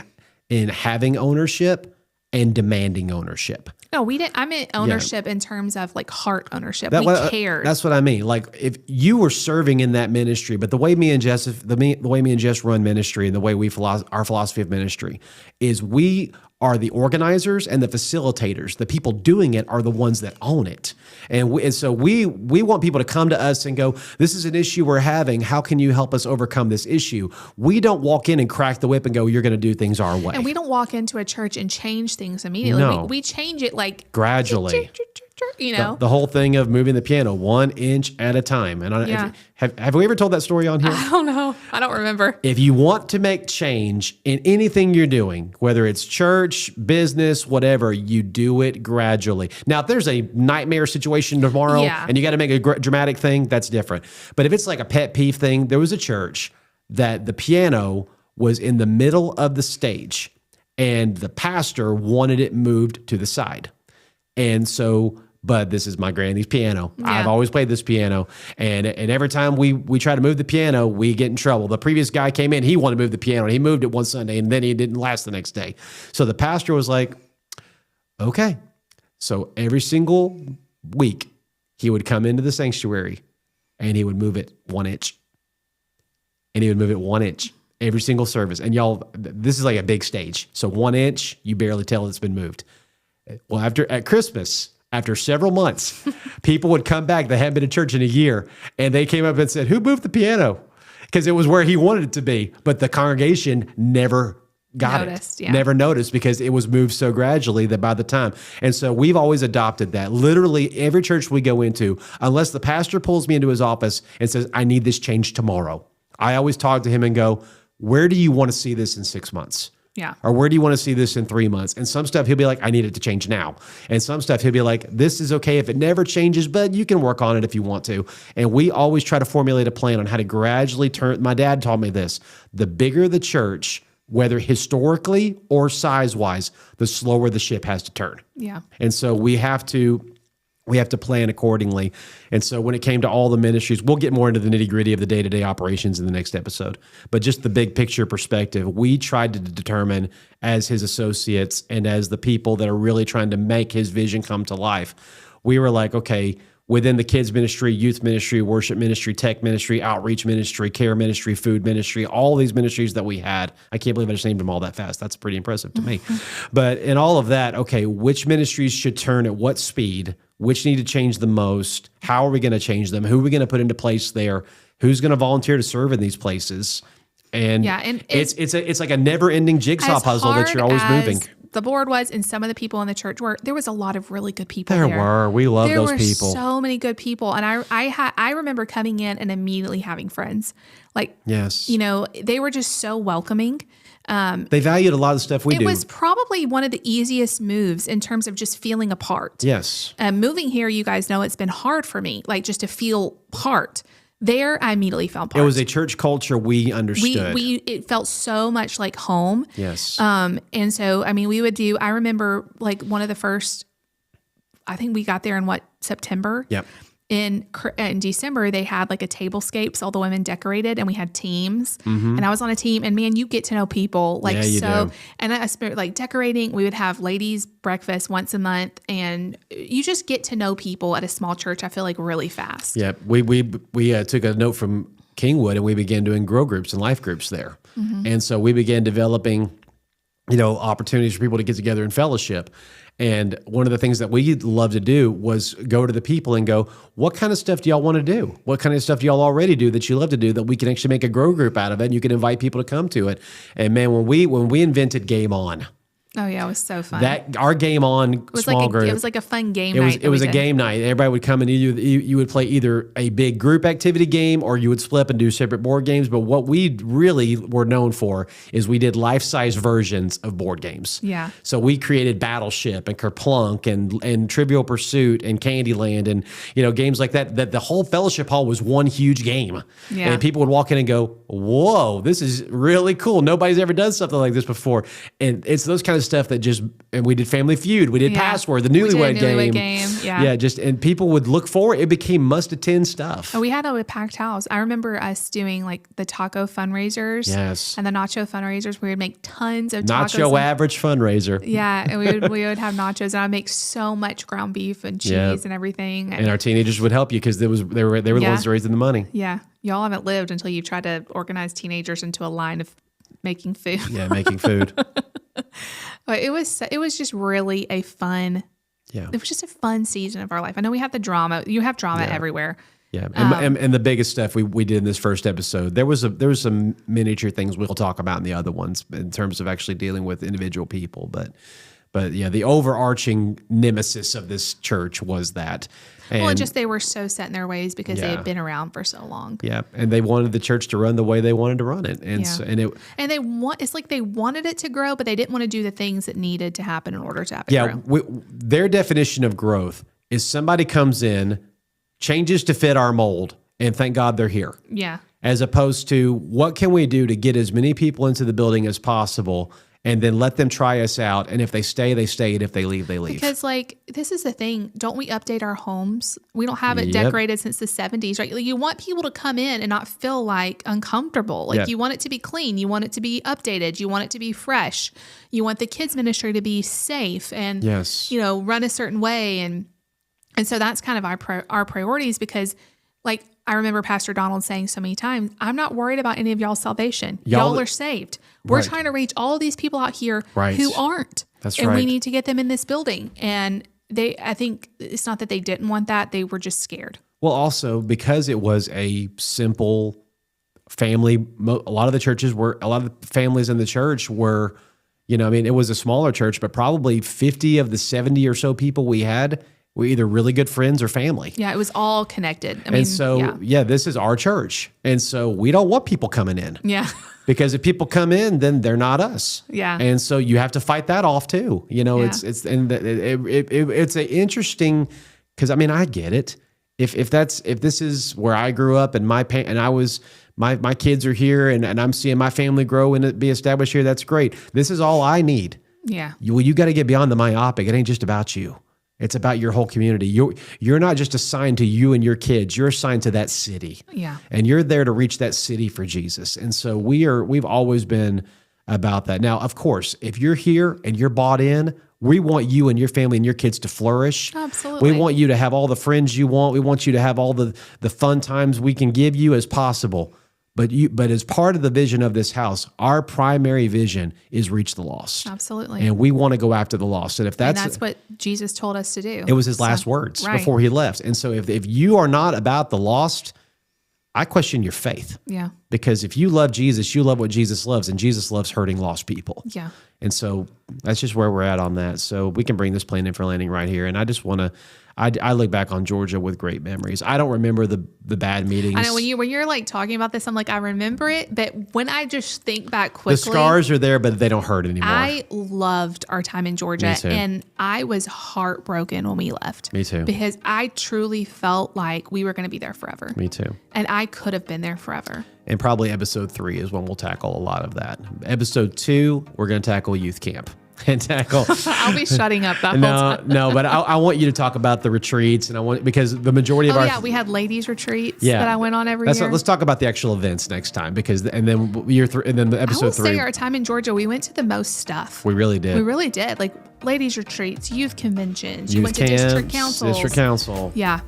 having ownership and demanding ownership. No, we didn't. I meant ownership in terms of like heart ownership. We cared. That's what I mean. Like if you were serving in that ministry, but the way me and Jess run ministry and the way our philosophy of ministry is we are the organizers and the facilitators. The people doing it are the ones that own it. And so we want people to come to us and go, this is an issue we're having. How can you help us overcome this issue? We don't walk in and crack the whip and go, you're going to do things our way. And we don't walk into a church and change things immediately. No. We change it like gradually. You know, the whole thing of moving the piano 1 inch at a time. And have we ever told that story on here? I don't know. I don't remember. If you want to make change in anything you're doing, whether it's church, business, whatever, you do it gradually. Now, if there's a nightmare situation tomorrow and you got to make a dramatic thing, that's different. But if it's like a pet peeve thing, there was a church that the piano was in the middle of the stage and the pastor wanted it moved to the side. And so, but this is my granny's piano. Yeah. I've always played this piano. And every time we try to move the piano, we get in trouble. The previous guy came in, he wanted to move the piano. And he moved it one Sunday and then he didn't last the next day. So the pastor was like, okay. So every single week he would come into the sanctuary and he would move it 1 inch. And he would move it 1 inch every single service. And y'all, this is like a big stage. So 1 inch, you barely tell it's been moved. Well, at Christmas, after several months, people would come back. They hadn't been to church in a year, and they came up and said, who moved the piano? Because it was where he wanted it to be. But the congregation never noticed, never noticed because it was moved so gradually that by the time. And so we've always adopted that. Literally every church we go into, unless the pastor pulls me into his office and says, I need this changed tomorrow, I always talk to him and go, where do you want to see this in 6 months? Yeah. Or where do you want to see this in 3 months? And some stuff he'll be like, I need it to change now. And some stuff he'll be like, this is okay if it never changes, but you can work on it if you want to. And we always try to formulate a plan on how to gradually turn. My dad taught me this. The bigger the church, whether historically or size-wise, the slower the ship has to turn. Yeah. And so we have to plan accordingly. And so when it came to all the ministries, we'll get more into the nitty-gritty of the day-to-day operations in the next episode. But just the big picture perspective, we tried to determine as his associates and as the people that are really trying to make his vision come to life, we were like, okay, within the kids ministry, youth ministry, worship ministry, tech ministry, outreach ministry, care ministry, food ministry, all these ministries that we had. I can't believe I just named them all that fast. That's pretty impressive to me. But in all of that, okay, which ministries should turn at what speed? Which need to change the most? How are we going to change them? Who are we going to put into place there? Who's going to volunteer to serve in these places? And it's like a never-ending jigsaw puzzle that you're always moving. The board was, and some of the people in the church were. There was a lot of really good people there. There were. We love those people. There were so many good people, and I remember coming in and immediately having friends. Like, yes, you know, they were just so welcoming. They valued a lot of the stuff we do. It was probably one of the easiest moves in terms of just feeling a part. Yes. Moving here, you guys know it's been hard for me, like just to feel part. There, I immediately felt part. It was a church culture we understood. It felt so much like home. Yes. And so, I mean, I remember like one of the first, I think we got there in September? Yep. In December, they had like a tablescapes, all the women decorated, and we had teams. Mm-hmm. And I was on a team, and man, you get to know people like so. Do. And I spent like decorating. We would have ladies' breakfast once a month, and you just get to know people at a small church. I feel like really fast. Yeah, we took a note from Kingwood, and we began doing grow groups and life groups there. Mm-hmm. And so we began developing, opportunities for people to get together and fellowship. And one of the things that we love to do was go to the people and go, what kind of stuff do y'all want to do? What kind of stuff do y'all already do that you love to do that we can actually make a grow group out of it and you can invite people to come to it? And man, when we invented Game On. Oh yeah, it was so fun. Our Game On small group. It was like a fun game night. It was a game night. Everybody would come and you would play either a big group activity game or you would split up and do separate board games. But what we really were known for is we did life-size versions of board games. Yeah. So we created Battleship and Kerplunk and Trivial Pursuit and Candyland and games like that. That the whole fellowship hall was one huge game. Yeah. And people would walk in and go, "Whoa, this is really cool. Nobody's ever done something like this before." And it's those kind of stuff that just, and we did Family Feud, we did Password, the We did a newlywed game. Yeah. Yeah, just, and people would look forward. It became must-attend stuff. We had a packed house. I remember us doing like the taco fundraisers. Yes. And the nacho fundraisers. We would make tons of tacos. Nacho average fundraiser. Yeah, and we would have nachos, and I'd make so much ground beef and cheese and everything. And our teenagers would help you because they were the ones raising the money. Yeah, y'all haven't lived until you tried to organize teenagers into a line of making food. Yeah, making food. But it was just really a fun. Yeah, it was just a fun season of our life. I know we have the drama. You have drama everywhere. Yeah, and the biggest stuff we did in this first episode, there was some miniature things we'll talk about in the other ones in terms of actually dealing with individual people, but yeah, the overarching nemesis of this church was that. And just they were so set in their ways because they had been around for so long. Yeah, and they wanted the church to run the way they wanted to run it, it's like they wanted it to grow, but they didn't want to do the things that needed to happen in order to have it grow. Their definition of growth is somebody comes in, changes to fit our mold, and thank God they're here. Yeah. As opposed to what can we do to get as many people into the building as possible, and then let them try us out. And if they stay, they stay. And if they leave, they leave. Because this is the thing. Don't we update our homes? We don't have it decorated since the 70s, right? Like, you want people to come in and not feel like uncomfortable. Like you want it to be clean. You want it to be updated. You want it to be fresh. You want the kids ministry to be safe and, run a certain way. And so that's kind of our priorities because I remember Pastor Donald saying so many times, I'm not worried about any of y'all's salvation. Y'all are saved. We're trying to reach all of these people out here who aren't. That's and we need to get them in this building. And I think it's not that they didn't want that. They were just scared. Well, also because it was a simple family, a lot of the families in the church were, it was a smaller church, but probably 50 of the 70 or so people we had were either really good friends or family. Yeah, it was all connected. This is our church. And so we don't want people coming in. Yeah. Because if people come in, then they're not us. Yeah. And so you have to fight that off too. It's an interesting, because I get it. If this is where I grew up and my kids are here and I'm seeing my family grow and be established here, that's great. This is all I need. Yeah. You got to get beyond the myopic. It ain't just about you. It's about your whole community. You're not just assigned to you and your kids. You're assigned to that city. Yeah. And you're there to reach that city for Jesus. And so we've always been about that. Now, of course, if you're here and you're bought in, we want you and your family and your kids to flourish. Absolutely. We want you to have all the friends you want. We want you to have all the fun times we can give you as possible. But as part of the vision of this house, our primary vision is reach the lost. Absolutely. And we want to go after the lost. And that's what Jesus told us to do. It was his last words before he left. And so if you are not about the lost, I question your faith. Yeah. Because if you love Jesus, you love what Jesus loves, and Jesus loves hurting lost people. Yeah. And so that's just where we're at on that. So we can bring this plane in for landing right here. And I just want to, I look back on Georgia with great memories. I don't remember the bad meetings. I know when you're talking about this, I'm like, I remember it, but when I just think back quickly, the scars are there, but they don't hurt anymore. I loved our time in Georgia, and I was heartbroken when we left. Me too. Because I truly felt like we were going to be there forever. Me too. And I could have been there forever. And probably episode 3 is when we'll tackle a lot of that. Episode 2, we're going to tackle youth camp. And tackle. I'll be shutting up that whole time. No, but I want you to talk about the retreats, and because the majority of we had ladies retreats that I went on every year. Let's talk about the actual events next time, and then the episode 3. I will say our time in Georgia, we went to the most stuff. We really did. We really did. Like ladies retreats, youth conventions. You went to district councils. District council. Yeah.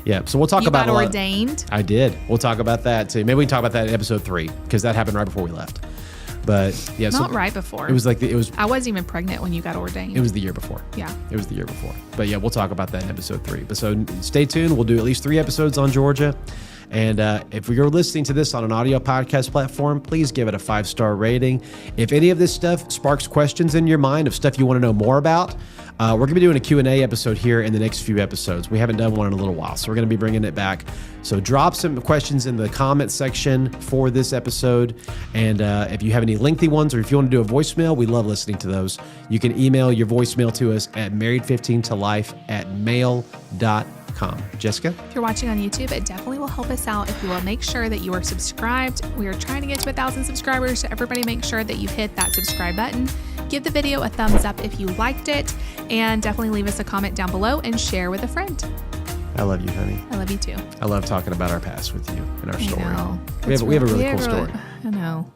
Yeah, so we'll talk about You got ordained. I did. We'll talk about that too. Maybe we can talk about that in episode 3 because that happened right before we left. But yeah, not right before. It was I wasn't even pregnant when you got ordained. It was the year before. Yeah. It was the year before. But yeah, we'll talk about that in episode 3. But so stay tuned. We'll do at least 3 episodes on Georgia. And if you're listening to this on an audio podcast platform, please give it a 5-star rating. If any of this stuff sparks questions in your mind of stuff you want to know more about, we're going to be doing a Q&A episode here in the next few episodes. We haven't done one in a little while, so we're going to be bringing it back. So drop some questions in the comment section for this episode. And if you have any lengthy ones, or if you want to do a voicemail, we love listening to those. You can email your voicemail to us at married15tolife@mail.com. gmail.com. Jessica? If you're watching on YouTube, it definitely will help us out if you will make sure that you are subscribed. We are trying to get to 1,000 subscribers, so everybody make sure that you hit that subscribe button. Give the video a thumbs up if you liked it, and definitely leave us a comment down below and share with a friend. I love you, honey. I love you too. I love talking about our past with you and our story. know. We have a really cool story. I know.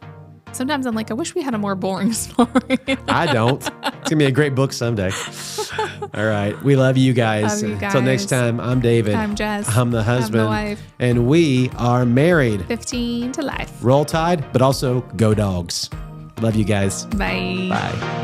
Sometimes I'm like, I wish we had a more boring story. I don't. It's going to be a great book someday. All right. We love you guys. Love you guys. Until next time, I'm David. I'm Jess. I'm the husband. I'm the wife. And we are married. 15 to life. Roll Tide, but also go dogs. Love you guys. Bye. Bye.